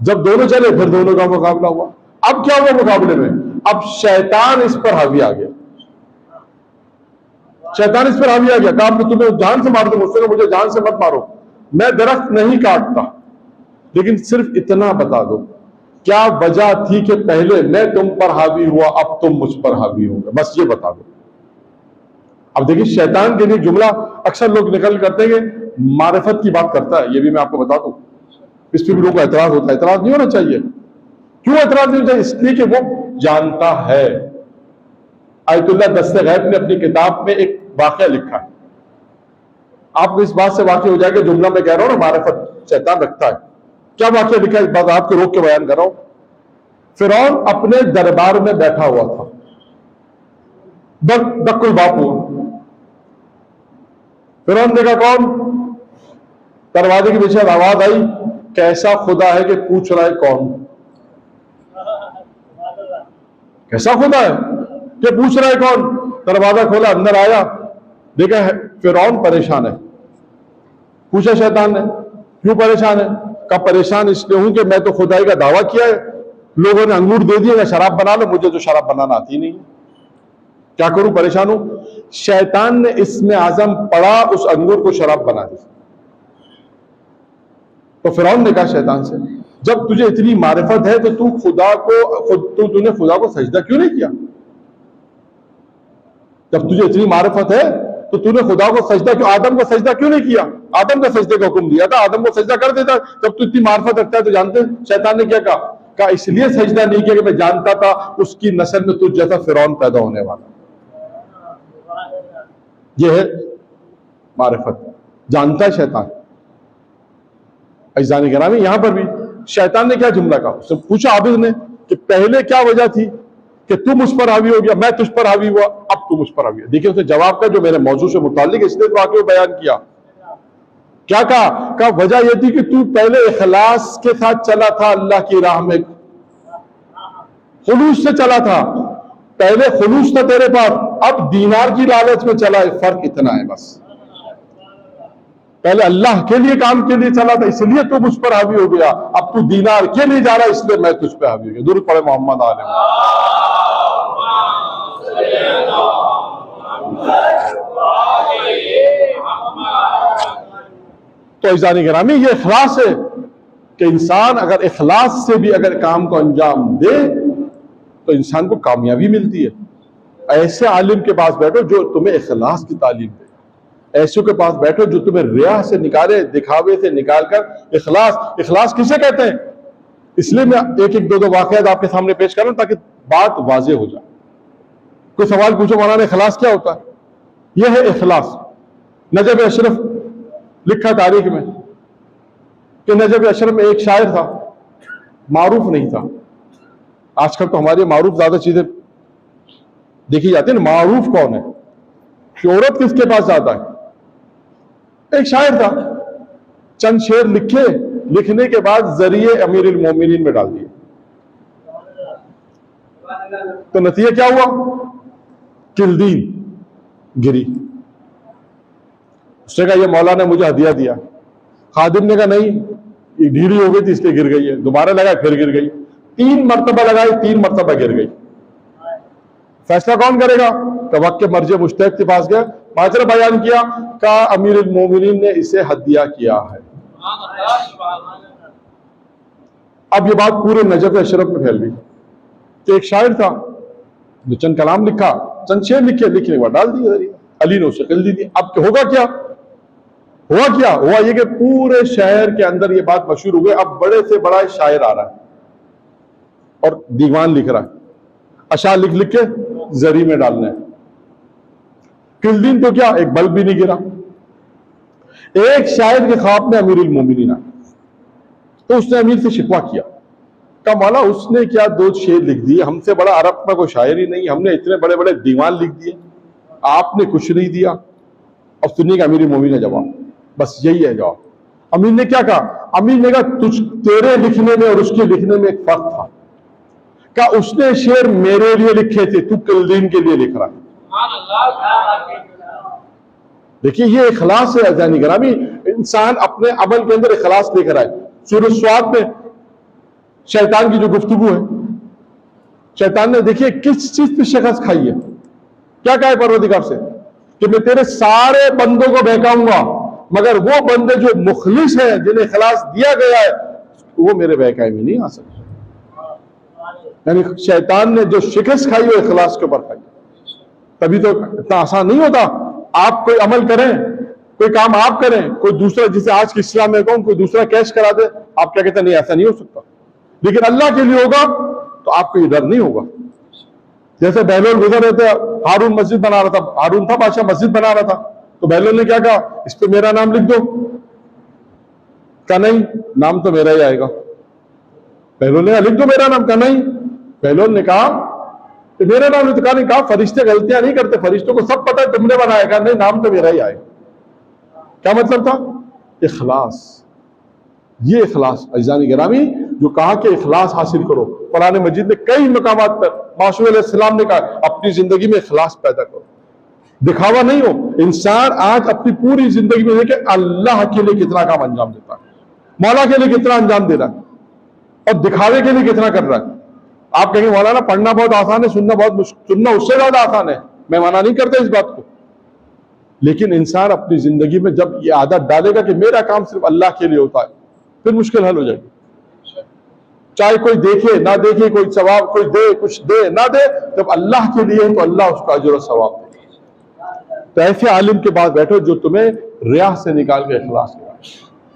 जब दोनों चले फिर दोनों का मुकाबला हुआ। अब क्या हुआ मुकाबले में? अब शैतान इस पर हावी आ गया, शैतान इस पर हावी आ गया। कहा मैं तुम्हें जान से मार दूंगा। उसने मुझे जान से मत मारो, मैं दरख्त नहीं काटता, लेकिन सिर्फ इतना बता दो क्या वजह थी कि पहले मैं तुम पर हावी हुआ, अब तुम मुझ पर हावी हो गए, बस ये बता दो। अब देखिए शैतान के लिए जुमला अक्सर लोग निकल करते हैं, मारिफत की बात करता है, ये भी मैं आपको बता दूं। इस पर भी लोगों का एतराज होता है। एतराज नहीं होना चाहिए। क्यों एतराज नहीं होना चाहिए? इसलिए कि वो जानता है। आयतुल्लाह दस्ते गैब ने अपनी किताब में एक वाकया लिखा है, आपको इस बात से वाकिफ हो जाएगा। जुमला मैं कह रहा हूं ना, मारिफत शैतान रखता है। क्या वाकया लिखा है, इस बात आपको रोक के बयान कर रहा हूं। फिरौन अपने दरबार में बैठा हुआ था, दक्कुल बापू। फिरौन ने कहा कौन? दरवाजे के पीछे आवाज आई, कैसा खुदा है कि पूछ रहा है कौन? कैसा खुदा है कि पूछ रहा है कौन? दरवाजा खोला, अंदर आया, देखा फिरौन परेशान है। पूछा शैतान ने, क्यों परेशान है? कहा परेशान इसलिए हूं कि मैं तो खुदाई का दावा किया है, लोगों ने अंगूर दे दिया, शराब बना लो, मुझे तो शराब बनाना आती नहीं, क्या करूं, परेशान हूं। शैतान ने इसमें आजम पड़ा, उस अंगूर को शराब बना दी। तो फिरौन ने कहा शैतान से, जब तुझे इतनी मारिफत है तो तू तूने खुदा को सजदा क्यों नहीं किया? जब तुझे इतनी मारिफत है तो तूने खुदा को सजदा क्यों, आदम को सजदा क्यों नहीं किया? आदम का सजदे का हुक्म दिया था, आदम को सजदा कर देता। जब तू इतनी मारिफत रखता है तो जानते हैं शैतान ने क्या कहा इसलिए सजदा नहीं किया कि मैं जानता था उसकी नस्ल में तुझ जैसा फिरौन पैदा होने वाला। यह है मारिफत, जानता है शैतान। अज़ीज़ान गिरामी, यहां पर भी शैतान ने क्या जुमला कहा, उसने पूछा आबिद ने कि पहले क्या वजह थी कि तू मुझ पर हावी हो गया, मैं तुझ पर हावी हुआ, अब तू मुझ पर हावी है। देखिए उसने जवाब का जो मेरे मौजू से मुताल्लिक है इसलिए तो वाकई बयान किया। क्या कहा वजह यह थी कि तू पहले इखलास के साथ चला था, अल्लाह की राह में खुलूस से चला था, पहले खुलूस था तेरे पास, अब दीनार की लालच में चला है, फर्क इतना है बस। पहले अल्लाह के लिए काम के लिए चला था इसलिए तू मुझ पर हावी हो गया, अब तू दीनार के लिए जा रहा है इसलिए मैं तुझ पर हावी हो गया। दुरूद पढ़े मोहम्मद आले। तो अज़ीज़ान गिरामी, ये इखलास है कि इंसान अगर इखलास से भी अगर काम को अंजाम दे तो इंसान को कामयाबी मिलती है। ऐसे आलिम के पास बैठो जो तुम्हें इखलास की तालीम दे, ऐसों के पास बैठो जो तुम्हें रिया से निकाले, दिखावे से निकालकर इखलास किसे कहते हैं? इसलिए मैं एक एक दो वाकयात आपके सामने पेश कर रहा हूं ताकि बात वाज़ेह हो जाए। कोई सवाल पूछो मौलाना इखलास क्या होता है? यह है इखलास। नजब अशरफ लिखा तारीख में कि नजब अशरफ में एक शायर था, मारूफ नहीं था। आजकल तो हमारे मारूफ ज्यादा चीजें देखी जाती है ना, मारूफ कौन है, शोहरत किसके पास ज्यादा है? एक शायर था, चंद शेर लिखे, लिखने के बाद जरिए अमीरुल मोमिनीन में डाल दिए। तो नतीजा क्या हुआ? किल्दीन गिरी। उसने कहा ये मौला ने मुझे हदिया दिया। खादिम ने कहा नहीं, ये ढीली हो गई थी इसलिए गिर गई है। दोबारा लगाए फिर गिर गई, 3 मरतबा लगाई, 3 मरतबा गिर गई। फैसला कौन करेगा? तो वक्त के मर्जे मुश्तहिद के पास गया, माजरा बयान किया, कहा अमीरुल मोमिनीन ने इसे हदिया किया है। अब ये बात पूरे नजफ अशरफ में फैल गई कि एक शायर था जो चंद कलाम लिखा, चंद शेर लिखे, लिखने के बाद डाल दिए, अली ने उसे किल दी। अब होगा क्या? हुआ ये कि पूरे शहर के अंदर ये बात मशहूर हो गई, अब बड़े से बड़ा शायर आ रहा है और दीवान लिख रहा है, अशार लिख लिख के जरी में डालना है। किल्दीन तो क्या, एक बल्ब भी नहीं गिरा। एक शायर के ख्वाब में अमीरुल मोमिनीन आया तो उसने अमीर से शिकवा किया, कहा मौला उसने क्या 2 शेर लिख दिए, हमसे बड़ा अरब में कोई शायर ही नहीं, हमने इतने बड़े बड़े दीवान लिख दिए, आपने कुछ नहीं दिया। अब सुनिए का अमीरुल मोमिनीन का जवाब, बस यही है जवाब। अमीर ने क्या कहा? अमीर ने कहा तेरे लिखने में और उसके लिखने में एक फर्क था। क्या उसने शेर मेरे लिए लिखे थे, तू किल्दीन के लिए लिख रहा है। देखिए ये इखलास है अज़ीज़ान गिरामी, इंसान अपने अमल के अंदर इखलास लेकर आए। सूरह स्वाद में शैतान की जो गुफ्तगू है, शैतान ने देखिए किस चीज पे शिकस्त खाई है। क्या कहा है परवरदिगार से कि मैं तेरे सारे बंदों को बहकाऊंगा मगर वो बंदे जो मुखलिस हैं, जिन्हें इखलास दिया गया है, वो मेरे बहकाए में नहीं आ सकते। यानी शैतान ने जो शिकस्त खाई वो इखलास के ऊपर खाई। तभी तो इतना आसान नहीं होता। आप कोई अमल करें, कोई काम आप करें, कोई दूसरा, जिसे आज के इस्लाम में कहूं कोई दूसरा कैश करा दे, आप क्या कहते हैं नहीं ऐसा नहीं हो सकता, लेकिन अल्लाह के लिए होगा तो आपको ये डर नहीं होगा। जैसे बहलोल गुजर रहे थे, हारून मस्जिद बना रहा था, हारून था बादशाह, मस्जिद बना रहा था, तो बहलोल ने क्या कहा, इस पे मेरा नाम लिख दो। क्या नहीं, नाम तो मेरा ही आएगा। बहलोल ने लिख दो मेरा नाम, का नहीं। बहलोल ने कहा तो मेरा नाम लिखा नहीं, कहा फरिश्ते गलतियां नहीं करते, फरिश्तों को सब पता है तुमने बनाया, कहा नहीं नाम तो मेरा ही आएगा। क्या मतलब था? इखलास, ये इखलास अज़ीज़ान गिरामी जो कहा कि इखलास हासिल करो। कुरान मजीद में कई मकामात पर मासूम अलैहिस्सलाम ने कहा अपनी जिंदगी में इखलास पैदा करो, दिखावा नहीं हो। इंसान आज अपनी पूरी जिंदगी में देखे अल्लाह के लिए कितना काम अंजाम देता है, मौला के लिए कितना अंजाम दे रहा है और दिखावे के लिए कितना कर रहा है। आप कहेंगे मौलाना पढ़ना बहुत आसान है, सुनना उससे ज्यादा आसान है। मैं मना नहीं करता इस बात को, लेकिन इंसान अपनी जिंदगी में जब ये आदत डालेगा कि मेरा काम सिर्फ अल्लाह के लिए होता है, फिर मुश्किल हल हो जाएगी। चाहे कोई देखे ना देखे, कोई सवाब कोई दे कुछ दे ना दे, जब अल्लाह के लिए तो अल्लाह उसका अजर और सवाब दे। तो ऐसे आलिम के पास बैठो जो तुम्हें रिया से निकाल के इखलास करा।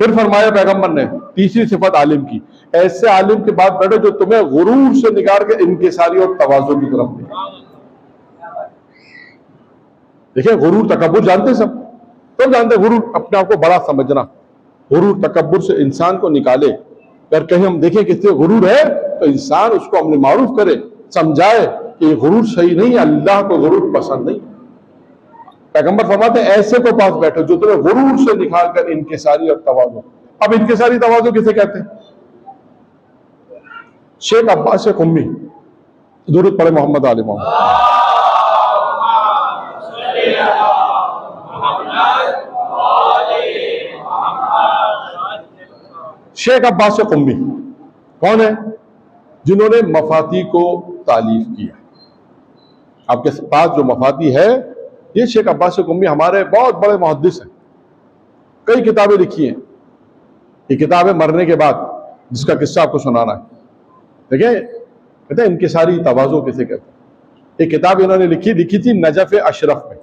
फिर फरमाया पैगंबर ने तीसरी सिफत आलिम की, ऐसे आलिम के पास बैठो जो तुम्हें गुरूर से निकाल के इनकिसारी और तवाज़ु की तरफ ले। देखिए गुरूर तकब्बुर जानते सब जानते, गुरूर अपने आप को बड़ा समझना, गुरूर तकब्बुर से इंसान को निकाले। अगर कहीं हम देखें किसी गुरूर है तो इंसान उसको अमर मारूफ करे, समझाए कि ये गुरूर सही नहीं है, अल्लाह को गुरूर पसंद नहीं। पैगंबर फरमाते हैं ऐसे को पास बैठो जो तुम्हें गुरूर से निकाल कर इनकिसारी और तवाज़ु। अब इनकिसारी तवाज़ु किसे कहते हैं? शेख अब्बास कुम्मी, दुरूद पढ़े मोहम्मद आले मोहम्मद। शेख अब्बास कुम्मी कौन है? जिन्होंने मफाती को तालीफ किया। आपके पास जो मफाती है ये शेख अब्बास कुम्मी हमारे बहुत बड़े मुहद्दिस हैं, कई किताबें लिखी हैं। ये किताबें मरने के बाद जिसका किस्सा आपको सुनाना है। देखिए कहते हैं इनकिसारी तवाज़ु किसे कहते हैं। एक किताब इन्होंने लिखी थी नजफ अशरफ में,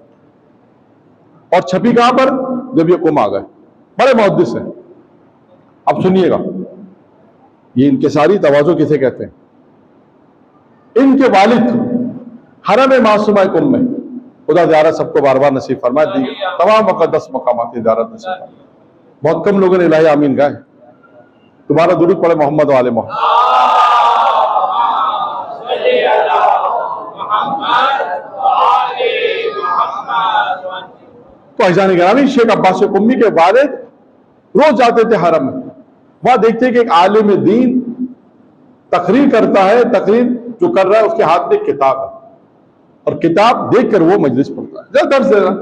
और छपी कहां पर? जब ये कुम आ गए। बड़े मुहद्दिस हैं। अब सुनिएगा ये इनकिसारी तवाज़ु किसे कहते हैं। इनके वालिद हरम मासूमा कुम में, खुदा ज़ियारत सबको बार बार नसीब फरमाए, दी तमाम मुक़द्दस मकामात ज़ियारत नसीब फरमाए। बहुत कम लोगों ने इलाही आमीन गाए। तुम्हारा दुरूद पढ़े मोहम्मद वाले मोहम्मद। तो अज़ीज़ान गिरामी शेख अब्बास कुम्मी के वालिद रोज जाते थे हरम में, वहां देखते कि एक आलिम दीन तकरीर करता है, तकरीर जो कर रहा है उसके हाथ में किताब है और किताब देखकर वो मजलिस पढ़ता है, जरा दर्स दे रहा।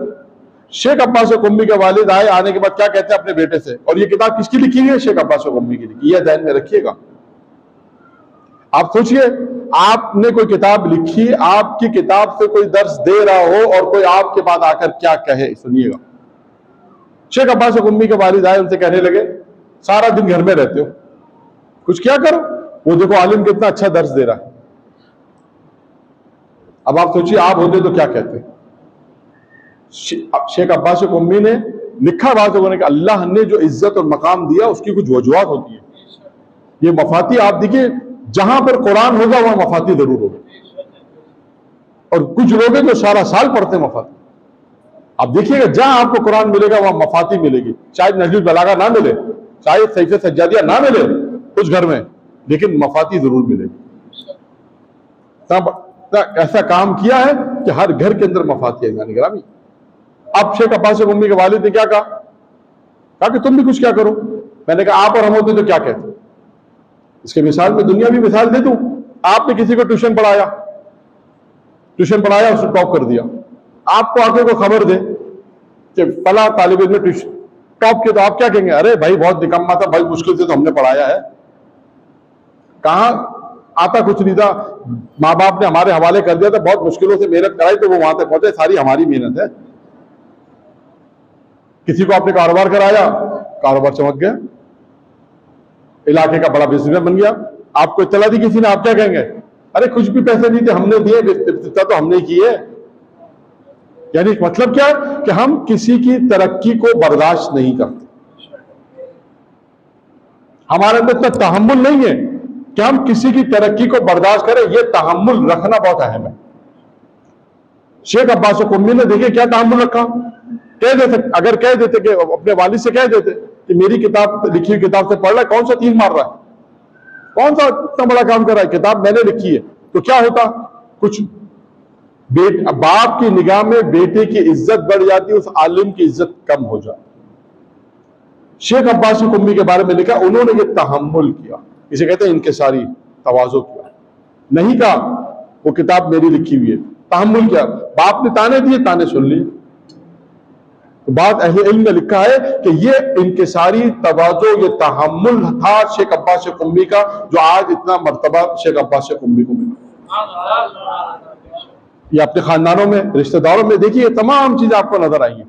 शेख अब्बास कुम्मी के वालिद आए, आने के बाद क्या कहते हैं अपने बेटे से, और ये किताब किसकी लिखी है? शेख अब्बास कुम्मी की लिखी। यह ध्यान में रखिएगा। आप सोचिए आपने कोई किताब लिखी, आपकी किताब से कोई दर्स दे रहा हो और कोई आपके बाद आकर क्या कहे, सुनिएगा। शेख अब्बास कुम्मी के वालिद आए, उनसे कहने लगे सारा दिन घर में रहते हो, कुछ क्या करो, वो देखो आलिम कितना अच्छा दर्स दे रहा है। अब आप सोचिए आप होते तो क्या कहते। शेख अब्बास कुम्मी ने लिखा बात होने कि अल्लाह ने जो इज्जत और मकाम दिया उसकी कुछ वजूहात होती है। ये मफाती आप देखिए, जहां पर कुरान होगा वहां मफाती जरूर होगा, और कुछ लोग हैं जो सारा साल पढ़ते हैं मफाती। आप देखिएगा जहां आपको कुरान मिलेगा वहां मफाती मिलेगी, चाहे नजरुल बलागा ना मिले, चाहे सहीफे सज्जादिया ना मिले कुछ घर में, लेकिन मफाती जरूर मिलेगी। तब ऐसा काम किया है कि हर घर के अंदर मफाती है। यानी गिरामी अब शेख अब्बास कुम्मी के वालिद ने क्या कहा कि तुम भी कुछ क्या करो। मैंने कहा आप और हम होते तो क्या कहते। इसके मिसाल में दुनिया भी मिसाल दे दूं। आपने किसी को ट्यूशन पढ़ाया, उसको टॉप कर दिया, आपको आके को खबर दे कि फला तालिब इल्म ने टॉप किया, तो आप क्या कहेंगे? अरे भाई बहुत निकम्मा था, भाई मुश्किल से तो हमने पढ़ाया है, कहां आता कुछ नहीं था, माँ बाप ने हमारे हवाले कर दिया था, बहुत मुश्किलों से मेहनत कराई तो वो वहां तक पहुंचे, सारी हमारी मेहनत है। किसी को आपने कारोबार कराया, कारोबार चमक गया, इलाके का बड़ा बिजनेसमैन बन गया, आपको इत्तला दी किसी ने, आप क्या कहेंगे? अरे कुछ भी पैसे नहीं थे, हमने दिए, इफ्तिताह तो हमने की है। यानी मतलब क्या कि हम किसी की तरक्की को बर्दाश्त नहीं करते। हमारे अंदर इतना तहम्मुल नहीं है कि हम किसी की तरक्की को बर्दाश्त करें। यह तहम्मुल रखना बहुत अहम है। शेख अब्बास कुम्मी ने देखिए क्या तहम्मुल रखा। कह देते, अगर कह देते कि अपने वालिद से कह देते कि मेरी किताब लिखी हुई किताब से पढ़ रहा है, कौन सा तीर मार रहा है, कौन सा इतना बड़ा काम कर रहा है, किताब मैंने लिखी है, तो क्या होता? कुछ बाप की निगाह में बेटे की इज्जत बढ़ जाती, उस आलिम की इज्जत कम हो जाती। शेख अब्बास कुम्मी के बारे में लिखा, उन्होंने ये तहम्मुल किया, इसे कहते हैं इनकिसारी, तवाज़ो किया। नहीं कहा वो किताब मेरी लिखी हुई है, तहम्मुल किया, बाप ने ताने दिए, ताने सुन लिए। तो बात अहले इल्म ने लिखा है कि ये इनकिसारी, तवाज़ो, ये तहम्मुल था शेख अब्बास कुम्मी का, जो आज इतना मर्तबा शेख अब्बास कुम्मी को मिला। ये अपने खानदानों में, रिश्तेदारों में देखिए, तमाम चीजें आपको नजर आएंगी।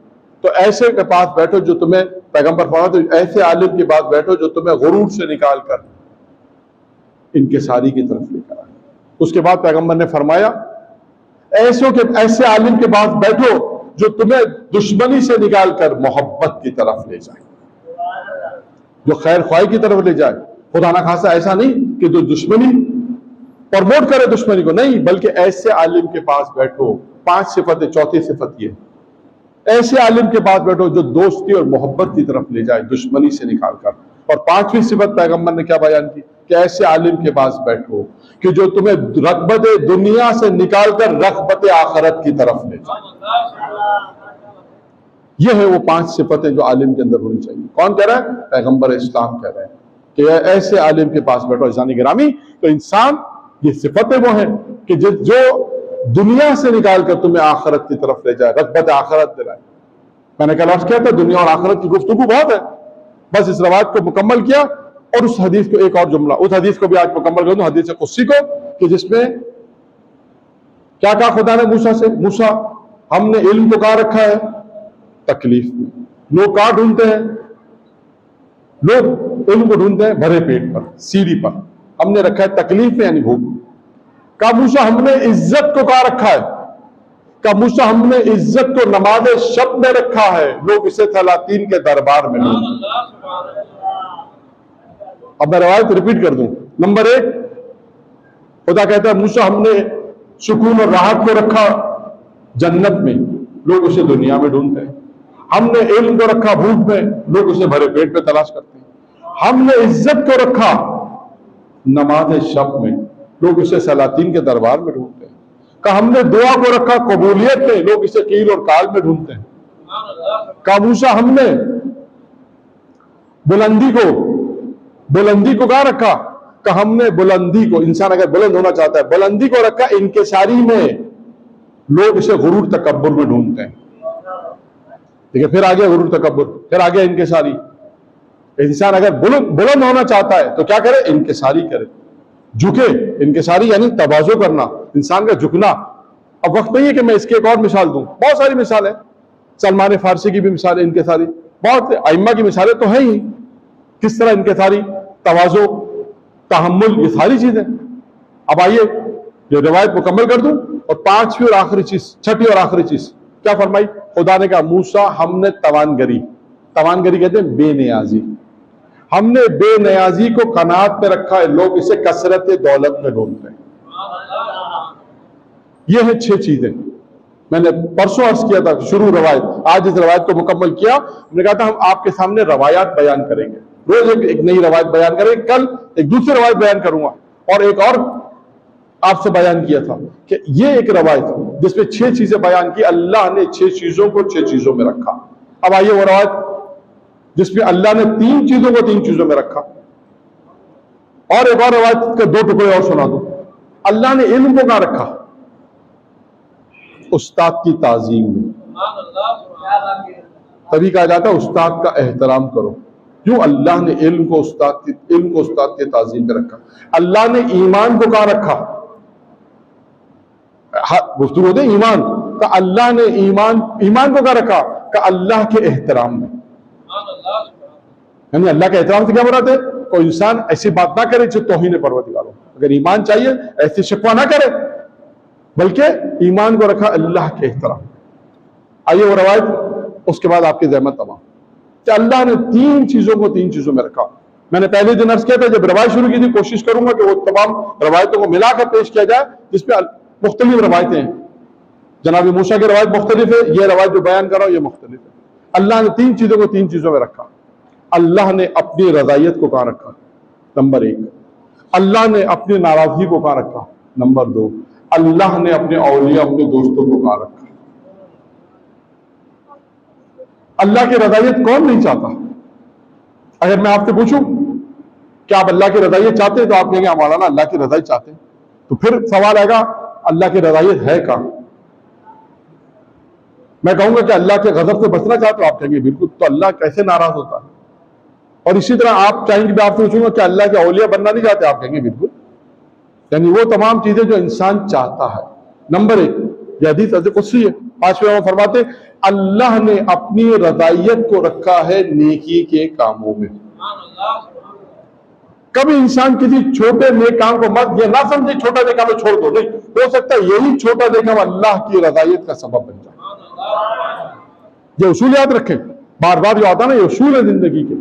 तो ऐसे के पास बैठो जो तुम्हें, पैगंबर फरमाते हैं, ऐसे आलिम के पास बैठो जो तुम्हें गुरूर से निकाल कर इनकिसारी की तरफ लेकर आए। उसके बाद पैगंबर ने फरमाया, ऐसे आलिम के पास बैठो जो तुम्हें दुश्मनी से निकाल कर मोहब्बत की तरफ ले जाए, जो खैर ख्वाही की तरफ ले जाए। खुदा ना खासा ऐसा नहीं कि जो दुश्मनी प्रमोट करे दुश्मनी को, नहीं, बल्कि ऐसे आलिम के पास बैठो। 5 सिफतें, चौथी सिफत ये, ऐसे आलिम के पास बैठो जो दोस्ती और मोहब्बत की तरफ ले जाए, दुश्मनी से निकाल कर। और 5वीं सिफत पैगंबर ने क्या बयान की कि ऐसे आलिम के पास बैठो कि जो तुम्हें रग़बत दुनिया से निकालकर रग़बत आखिरत की तरफ ले जाए। ये है वो 5 सिफतें जो आलिम के अंदर होनी चाहिए। कौन कह रहा है? पैगंबर इस्लाम कह रहे हैं कि ऐसे आलिम के पास बैठो। इज़ानी गिरामी, तो इंसान, ये सिफतें वो हैं कि जो दुनिया से निकालकर तुम्हें आखिरत की तरफ ले जाए, रग़बत आखिरत दिलाए। मैंने कल अर्ज़ किया था, दुनिया और आखिरत की गुफ्तगू बहुत है, बस इस रवायत को मुकम्मल किया। और उस हदीस को, एक और जुमला, उस हदीस को भी आज मुकम्मल कर दूं, हदीस कुस्सी को, कि जिसमें क्या कहा खुदा ने मूसा से? मूसा, हमने इल्म को कहां रखा है? तकलीफ में। लोग कहां ढूंढते हैं? लोग इल्म को ढूंढते हैं भरे पेट पर, सीढ़ी पर। हमने रखा है तकलीफ में, यानी भूख। कहा मूसा, हमने इज्जत को कहां रखा है? कहा मूसा, हमने इज्जत को नमाज शब में रखा है, लोग इसे सलातीन के दरबार में ढूंढते हैं। अब मैं रवायत रिपीट कर दूं। नंबर 1, खुदा कहता है मूसा, हमने सुकून और राहत को रखा जन्नत में, लोग उसे दुनिया में ढूंढते हैं। हमने इल्म को रखा भूख में, लोग उसे भरे पेट पे तलाश करते हैं। हमने इज्जत को रखा नमाज शब में, लोग इसे सलातीन के दरबार में ढूंढते हैं। कहा हमने दुआ को रखा कबूलियत में, लोग इसे कील और काल में ढूंढते हैं। कहा मूसा, हमने बुलंदी को कहां रखा? कहा हमने बुलंदी को, इंसान अगर बुलंद होना चाहता है, बुलंदी को रखा इनकिसारी में, लोग इसे गुरूर तकब्बुर में ढूंढते हैं। ठीक है, फिर आ गया गुरूर तकब्बुर, फिर आ गया इनकिसारी। इंसान अगर बुलंद होना चाहता है तो क्या करे? इनकिसारी करे, झुके। इनकिसारी यानी तवाज़ो करना, इंसान का झुकना। अब वक्त नहीं है कि मैं इसकी एक और मिसाल दूं, बहुत सारी मिसाल है। सलमान फारसी की भी मिसाल है इनकिसारी, बहुत अइम्मा की मिसालें तो है ही। किस तरह इनकिसारी, तवाज़ो, तहम्मुल, ये सारी चीजें। अब आइए ये रिवायत मुकम्मल कर दूं। और 5वीं और आखिरी चीज, 6ठी और आखिरी चीज क्या फरमाई? खुदा ने कहा मूसा, हमने तवानगरी कहते हैं बेनियाजी, हमने बेनियाजी को कनात पे रखा है, लोग इसे कसरत दौलत में ढूंढते हैं। ये है 6 चीजें। मैंने परसों अर्ज किया था शुरू रवायत, आज इस रवायत को मुकम्मल किया। मैंने कहा था हम आपके सामने रवायात बयान करेंगे, रोज एक नई रवायत बयान करेंगे। कल एक दूसरी रवायत बयान करूंगा, और एक और आपसे बयान किया था कि ये एक रवायत जिसमें 6 चीजें बयान की, अल्लाह ने 6 चीजों को 6 चीजों में रखा। अब आइए वो रवायत जिसमें अल्लाह ने 3 चीजों को 3 चीजों में रखा। और एक और रवायत के 2 टुकड़े और सुना दो। अल्लाह ने इल्म को कहां रखा? उस्ताद की ताजीम में। तभी कहा जाता है उस्ताद का एहतराम करो। क्यों? अल्लाह ने इल्म को उस्ताद के ताजीम में रखा। अल्लाह ने ईमान को कहां रखा? गुफ्तगू होते ईमान का, अल्लाह ने ईमान को कहां रखा? का अल्लाह के एहतराम में। यानी अल्लाह के एहतराम से क्या मुराद है? कोई इंसान ऐसी बात ना करे जो तौहीन परवरदिगार हो। अगर ईमान चाहिए, ऐसी शिकवा ना करे, बल्कि ईमान को रखा अल्लाह के एहतराम। आइए वो रवायत, उसके बाद आपकी ज़हमत तमाम। कि अल्लाह ने 3 चीजों को 3 चीजों में रखा। मैंने पहले दिन अर्ज किया था, जब रवायत शुरू की थी, कोशिश करूंगा कि वो तमाम रवायतों को मिलाकर पेश किया जाए जिसमें मुख्तलिफ रवायतें हैं। जनाब मूसा की रवायत मुख्तलिफ है, ये रवायत जो बयान कर रहा हूं ये मुख्तलिफ है। अल्लाह ने 3 चीजों को 3 चीजों में रखा। अल्लाह ने अपनी रज़ायत को कहां रखा? नंबर 1। अल्लाह ने अपनी नाराजगी को कहां रखा? नंबर 2। अल्लाह ने अपने औलिया, अपने दोस्तों को कहां रखा? अल्लाह की रज़ायत कौन नहीं चाहता? अगर मैं आपसे पूछूं कि आप अल्लाह की रज़ायत चाहते हैं, तो आप कहेंगे हमारा ना अल्लाह की रज़ायत चाहते हैं। तो फिर सवाल आएगा अल्लाह की रज़ायत है कहां? मैं कहूंगा कि अल्लाह के गजब से बचना चाहते हो, आप कहेंगे बिल्कुल। तो अल्लाह कैसे नाराज होता है? और इसी तरह आप चाहेंगे, मैं आपसे पूछूंगा कि अल्लाह के औलिया बनना नहीं चाहते, आप कहेंगे बिल्कुल। यानी वो तमाम चीजें जो इंसान चाहता है। नंबर एक, यह हदीस हज़रत कुदसी है। 5वें इमाम फरमाते अल्लाह ने अपनी रज़ायत को रखा है नेकी के कामों में। कभी इंसान किसी छोटे नेक काम को मत ये ना समझे छोटा नेक काम छोड़ दो, नहीं, हो सकता है यही छोटा नेक काम अल्लाह की रज़ायत का सबब बन जाए। ये उसूल याद रखें, बार बार जो आता है ना, ये उसूल है जिंदगी के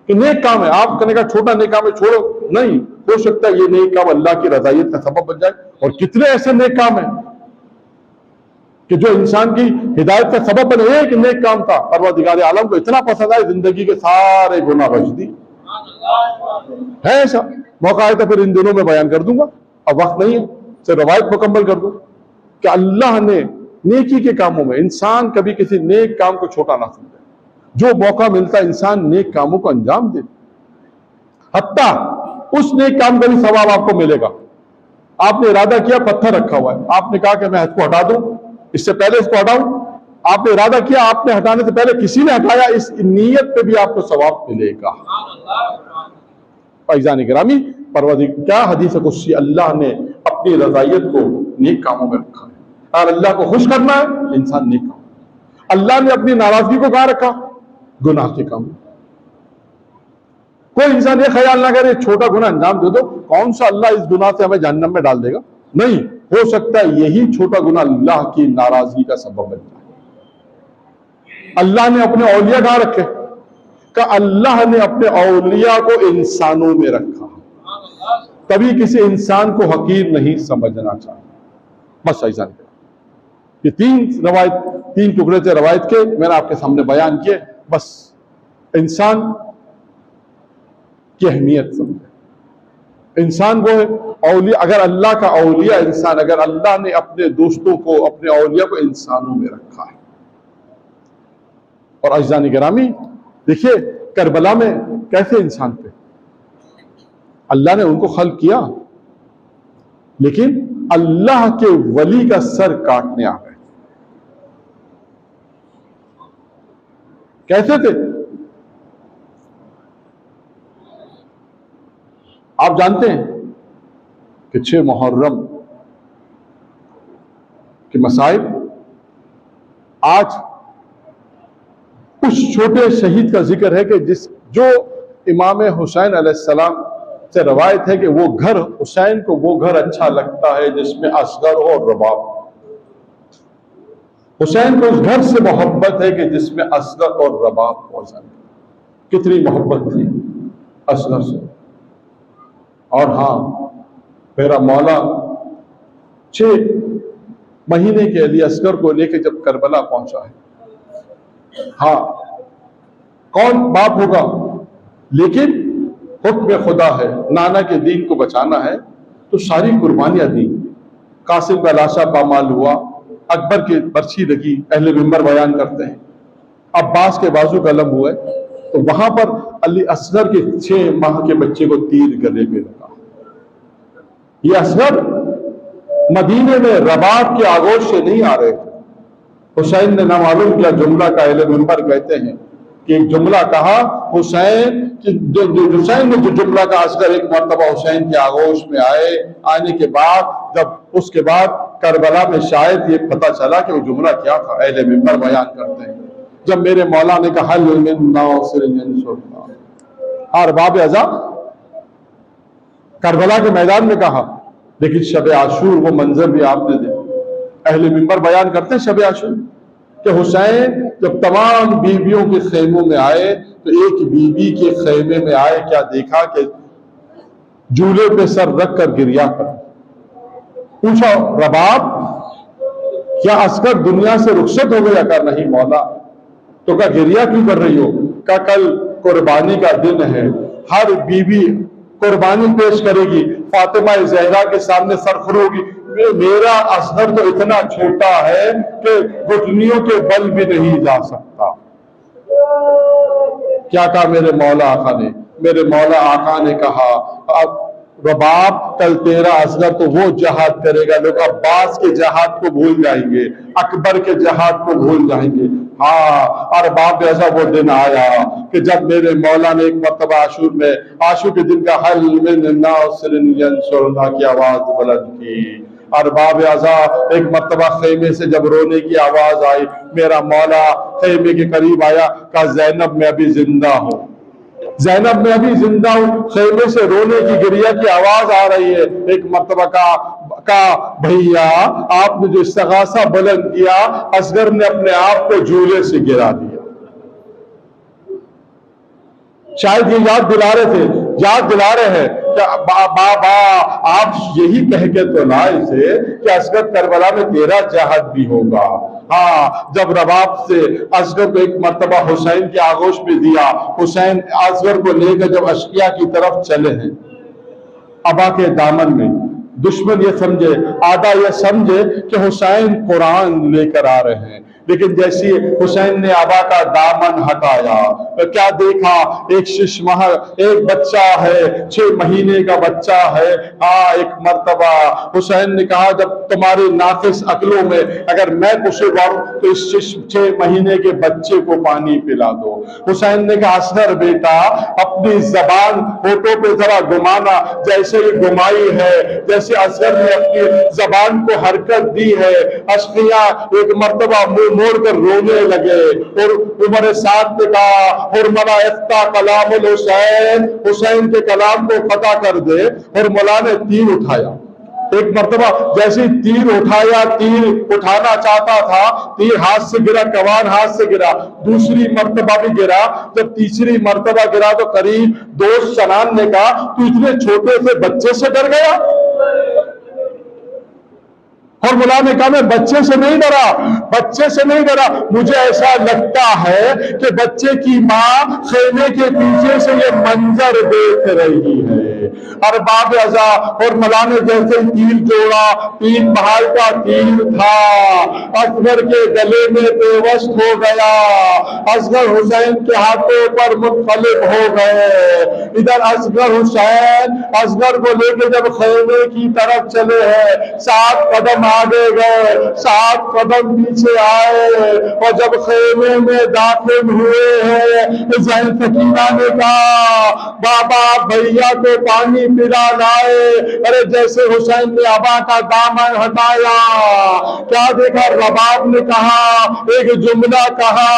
कि नेक काम है, आप कहने का छोटा नेक काम है छोड़ो, नहीं, हो सकता है ये नेक काम अल्लाह की रज़ायत का सबब बन जाए। और कितने ऐसे नेक काम है कि जो इंसान की हिदायत का सबब बने। एक नेक काम था, परवरदिगार आलम को इतना पसंद आए, जिंदगी के सारे गुनाह बख्श दी है। ऐसा मौका आए तो फिर इन दिनों में बयान कर दूंगा, अब वक्त नहीं है, सिर्फ रवायत मुकम्मल कर दूं कि अल्लाह ने नेकी के कामों में, इंसान कभी किसी नेक काम को छोटा ना समझे, जो मौका मिलता है इंसान नेक कामों को अंजाम दे, हत्ता उस नेक काम का भी सवाब आपको मिलेगा। आपने इरादा किया, पत्थर रखा हुआ है, आपने कहा कि मैं इसको हटा दूं, इससे पहले इसको हटाऊं, आपने इरादा किया, आपने हटाने से पहले किसी ने हटाया, इस नीयत पे भी आपको सवाब मिलेगा। फैजान गिरामी, परवरदिगार क्या हदीस कुदसी, अल्लाह ने अपनी रज़ायत को नेक कामों में रखा है। और अल्लाह को खुश करना है, इंसान नेक काम। अल्लाह ने अपनी नाराजगी को कहां रखा? गुनाह के काम। कोई इंसान ये ख्याल ना करे छोटा गुनाह अंजाम दे दो, कौन सा अल्लाह इस गुनाह से हमें जहन्नम में डाल देगा? नहीं, हो सकता है यही छोटा गुनाह अल्लाह की नाराजगी का सबब बन जाए। अल्लाह ने अपने औलिया कहां रखे? का अल्लाह ने अपने औलिया को इंसानों में रखा, तभी किसी इंसान को हकीर नहीं समझना चाहिए। बस ऐसा नहीं। ये तीन रवायत, तीन टुकड़े थे रवायत के, मैंने आपके सामने बयान किए। बस इंसान की अहमियत समझे, इंसान वो है औलिया। अगर अल्लाह का औलिया इंसान, अगर अल्लाह ने अपने दोस्तों को, अपने औलिया को इंसानों में रखा है। और अज़ीज़ान गिरामी, देखिए करबला में कैसे इंसान थे, अल्लाह ने उनको खल्क किया, लेकिन अल्लाह के वली का सर काटने आ गए। कैसे थे? आप जानते हैं कि 6 मुहर्रम के मसाइब, आज उस छोटे शहीद का जिक्र है कि जो इमाम हुसैन अलैहिस्सलाम से रवायत है कि वो घर, हुसैन को वो घर अच्छा लगता है जिसमें असगर हो और रबाब। हुसैन को उस घर से मोहब्बत है कि जिसमें असगर और रबाब मौजूद। कितनी मोहब्बत थी असगर से। और हाँ, मेरा मौला 6 महीने के लिए असगर को लेकर जब करबला पहुंचा है, हाँ, कौन बाप होगा, लेकिन हुक्म खुदा है, नाना के दीन को बचाना है, तो सारी कुर्बानियां दी। कासिम का लाशा पामाल हुआ, अकबर की बर्छी लगी, अहले मिंबर बयान करते हैं, अब्बास के बाजू कलम हुए, तो वहां पर अली असगर के 6 माह के बच्चे को तीर गले में लगा। ये असगर मदीने में रबाब के आगोश से नहीं आ रहे थे। हुसैन ने ना मालूम किया जुमला का, अहले मिंबर कहते हैं कि एक जुमला कहा हुसैन, हुसैन ने जो जुमला का, असगर एक मर्तबा हुसैन के आगोश में आए, आने के बाद जब उसके बाद करबला में शायद ये पता चला कि वो जुमला क्या था। अहले मिंबर बयान करते हैं, जब मेरे मौला ने कहा अरबाब अज़ा, करबला के मैदान में कहा, लेकिन शब आशूर वो मंजर भी आपने दे। अहले मिंबर बयान करते हैं शब आशूर कि हुसैन जब तमाम बीवियों के खेमों में आए तो एक बीबी के खेमे में आए, क्या देखा कि झूले पे सर रख कर गिरिया कर। पूछा रबाब, क्या असगर दुनिया से रुखसत हो गया? का नहीं मौला। तो क्या गिरिया क्यों कर रही हो? का कल कुर्बानी का दिन है, हर बीवी कुर्बानी पेश करेगी, फातिमा ज़हरा के सामने सरखुर होगी। मेरा असगर तो इतना छोटा है कि घुटनियों के बल भी नहीं जा सकता। क्या कहा मेरे मौला आका ने? मेरे मौला आका ने कहा, अब रबाब कल तेरा असगर तो वो जहाद करेगा, लोग अब्बास के जहाद को भूल जाएंगे, अकबर के जहाद को भूल जाएंगे। हाँ, और बाप ऐसा वो दिन आया कि जब मेरे मौला ने एक मरतबा आशूर के दिन का हल में नासरना की आवाज बुलंद की। और बाब आजा एक मरतबा खेमे से जब रोने की आवाज आई, मेरा मौला खेमे के करीब आया, कहा ज़ैनब मैं अभी जिंदा हूं, ज़ैनब मैं अभी जिंदा हूं। खेमे से रोने की गिरिया की आवाज आ रही है। एक मरतबा का भैया आपने जो इस्तगासा बुलंद किया, असगर ने अपने आप को झूले से गिरा दिया। शायद ये याद दिला रहे हैं कि बाबा आप यही कह के तो लाए थे कि असगर करबला में तेरा जहाद भी होगा। हाँ, जब रबाब से असगर को एक मर्तबा हुसैन के आगोश में दिया, हुसैन असगर को लेकर जब अशकिया की तरफ चले हैं, अबा के दामन में, दुश्मन ये समझे, आधा ये समझे कि हुसैन कुरान लेकर आ रहे हैं, लेकिन जैसे हुसैन ने अबा का दामन हटाया तो क्या देखा, एक शिशुमाह, एक बच्चा है, 6 महीने का बच्चा है। हाँ, एक मर्तबा हुसैन ने कहा, जब तुम्हारे नाकिस अकलों में अगर मैं कुशवार तो इस 6 महीने के बच्चे को पानी पिला दो। हुसैन ने कहा, असगर बेटा अपनी जबान होठों पे जरा घुमाना, जैसे ये घुमाई है, जैसे असगर ने अपनी जबान को हरकत दी है। अशकिया एक मर्तबा मुंह मोड़कर रोने लगे और उमर साद ने कहा, हुरमला इफ्ता कलामुल हुसैन, हुसैन के कलाम को फता कर दे। और मौला ने तीर उठाया, एक मर्तबा जैसे तीर उठाया, तीर उठाना चाहता था, तीर हाथ से गिरा, कमान हाथ से गिरा, दूसरी मर्तबा भी गिरा। जब तीसरी मर्तबा गिरा तो करीब दोस्त सनान ने कहा, तू इतने छोटे से बच्चे से डर गया? और मुला ने कहा, मैं बच्चे से नहीं डरा, मुझे ऐसा लगता है कि बच्चे की माँ खेमे के पीछे से ये मंजर देख रही है। और बाब अजा और मुला ने जैसे तीर जोड़ा, 3 बहाल का तीर था, असगर के गले में बेवस्त हो गया, असगर हुसैन के हाथों पर मुख्तलिफ हो गए। इधर असगर हुसैन असगर को लेकर जब खेमे की तरफ चले हैं, 7 कदम आगे गए, 7 कदम पीछे आए, और जब खेमे में दाखिल हुए हैं, ज़ैन सकीना ने कहा, बाबा भैया को पानी पिला लाए। अरे जैसे हुसैन ने अबा का दामन हटाया, क्या देखा, रबाब ने कहा, एक जुमला कहा,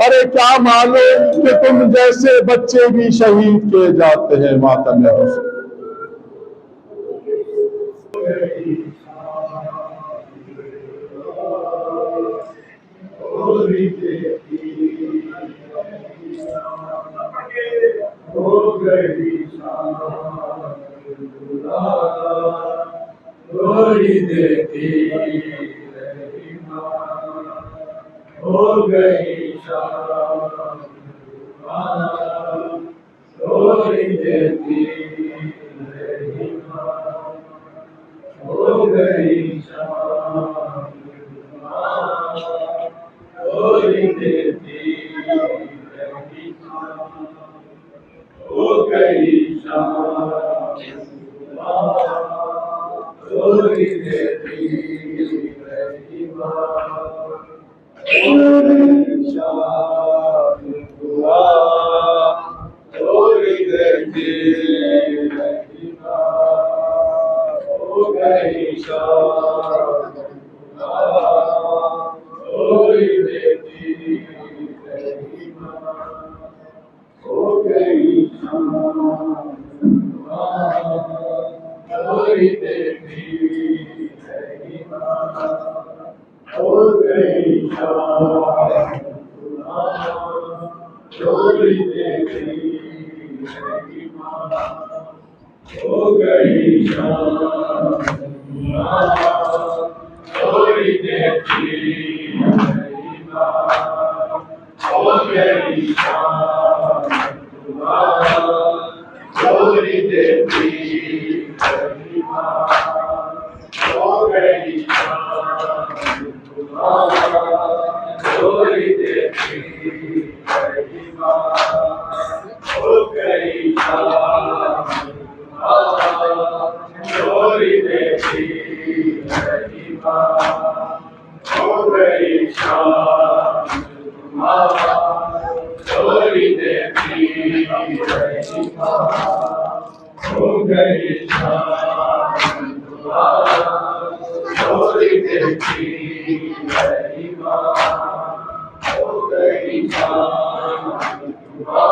अरे क्या मालूम कि तुम जैसे बच्चे भी शहीद किए जाते हैं मातम हुसैन। Oh, हो गई शाम दुआ छोड़ी देती रही माँ, हो गई शाम दुआ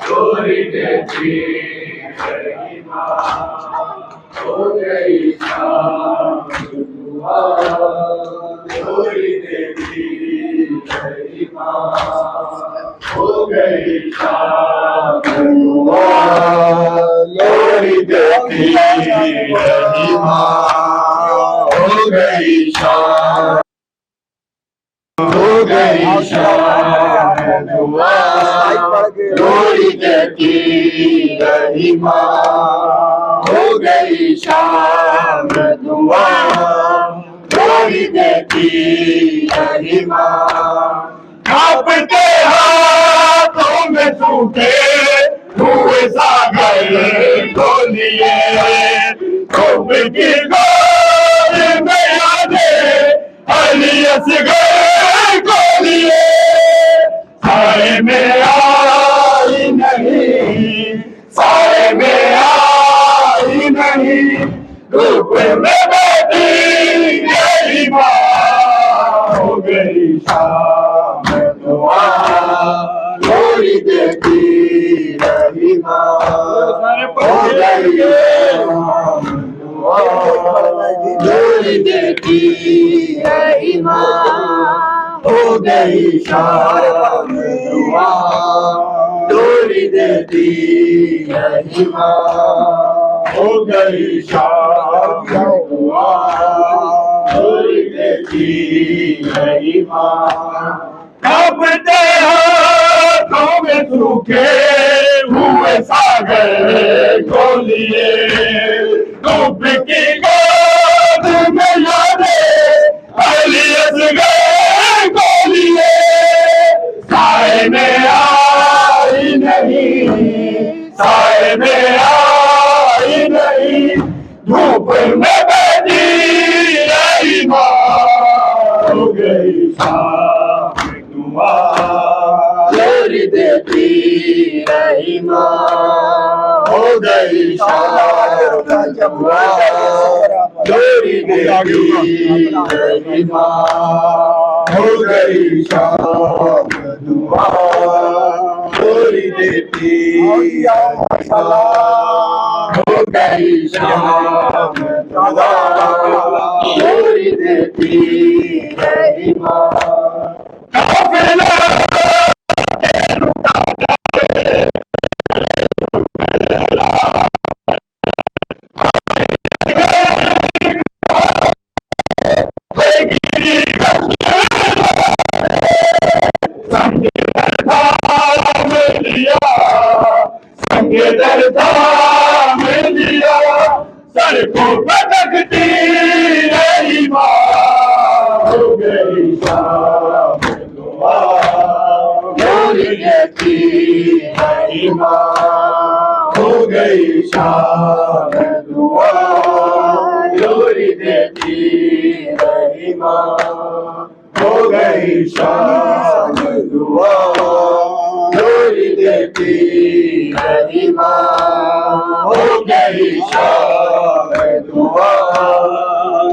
छोड़ी देती रही माँ, हो गई शाम दुआ छोड़ी देती रही माँ, हो गई शाम दुआ छोड़ी देती रही माँ, हो गई शाम, हो गई शाम दुआ छोड़ी देती रही माँ, हो गई शाम दुआ छोड़ी देती रही माँ, कांपते हाथों में सूखे हुए सागर को लिए, खूब की गोद में यादें अली असगर को लिए, साए में आई नहीं, साए में आई नहीं, धूप में बैठी गई माँ, हो गई शाम दुआ छोड़ी देती रही माँ, हो गई शाम दुआ छोड़ी देती रही माँ, हो गई शाम दुआ छोड़ी देती रही माँ, हो गई शाम दुआ छोड़ी देती रही माँ, कांपते हाथों में सूखे हुए सागर को लिए, धूप की गोद में यादें अली असगर को लिए, साए में आई नहीं, साए में आई नहीं, धूप में बैठी रही माँ, हो गई शाम दुआ छोड़ी देती रही माँ, हो गई शाम दुआ छोड़ी देती रही माँ, हो गई शाम दुआ छोड़ी देती हो गई शाम दुआ छोड़ी देती रही माँ, काफिला संगे दरदा में लिया, सर को पटकती रही माँ, हो गई शाम दुआ छोड़ी देती रही माँ, हो गई शाम दुआ छोड़ी देती रही माँ, हो गई शाम दुआ छोड़ी देती रही माँ, हो गई शाम दुआ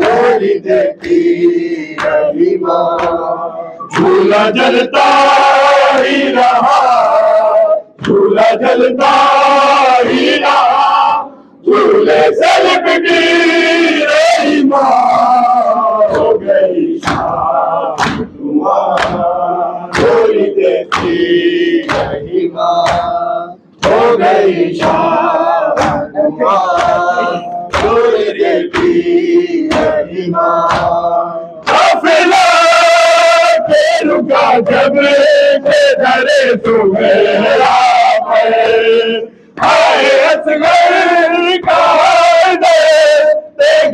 छोड़ी देती रही माँ, झूला जलता ही रहा, झूला जलता ही रहा, झूले से लिपटी रही माँ, हो गई शाम दुआ छोड़ी देती रही माँ, हो गई शाम दुआ छोड़ी देती रही माँ, काफिला के रुका जब के धरे सुमेरा पड़े, आए असगर का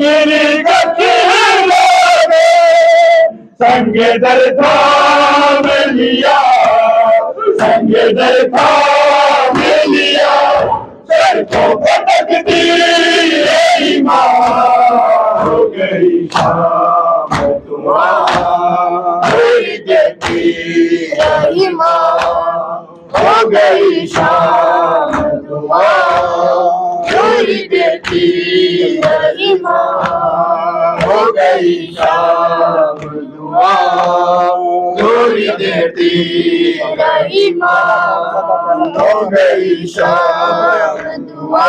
गिरी गठिला संगे दरता में लिया, संगे दरता में लिया, सर को पटकती रही माँ, हो गई शाम दुआ छोड़ी देती रही माँ, हो गई शाम दुआ जोड़ी देती रही माँ, हो गई शाम दुआ जोड़ी देती रही माँ, हो गई शाम दुआ।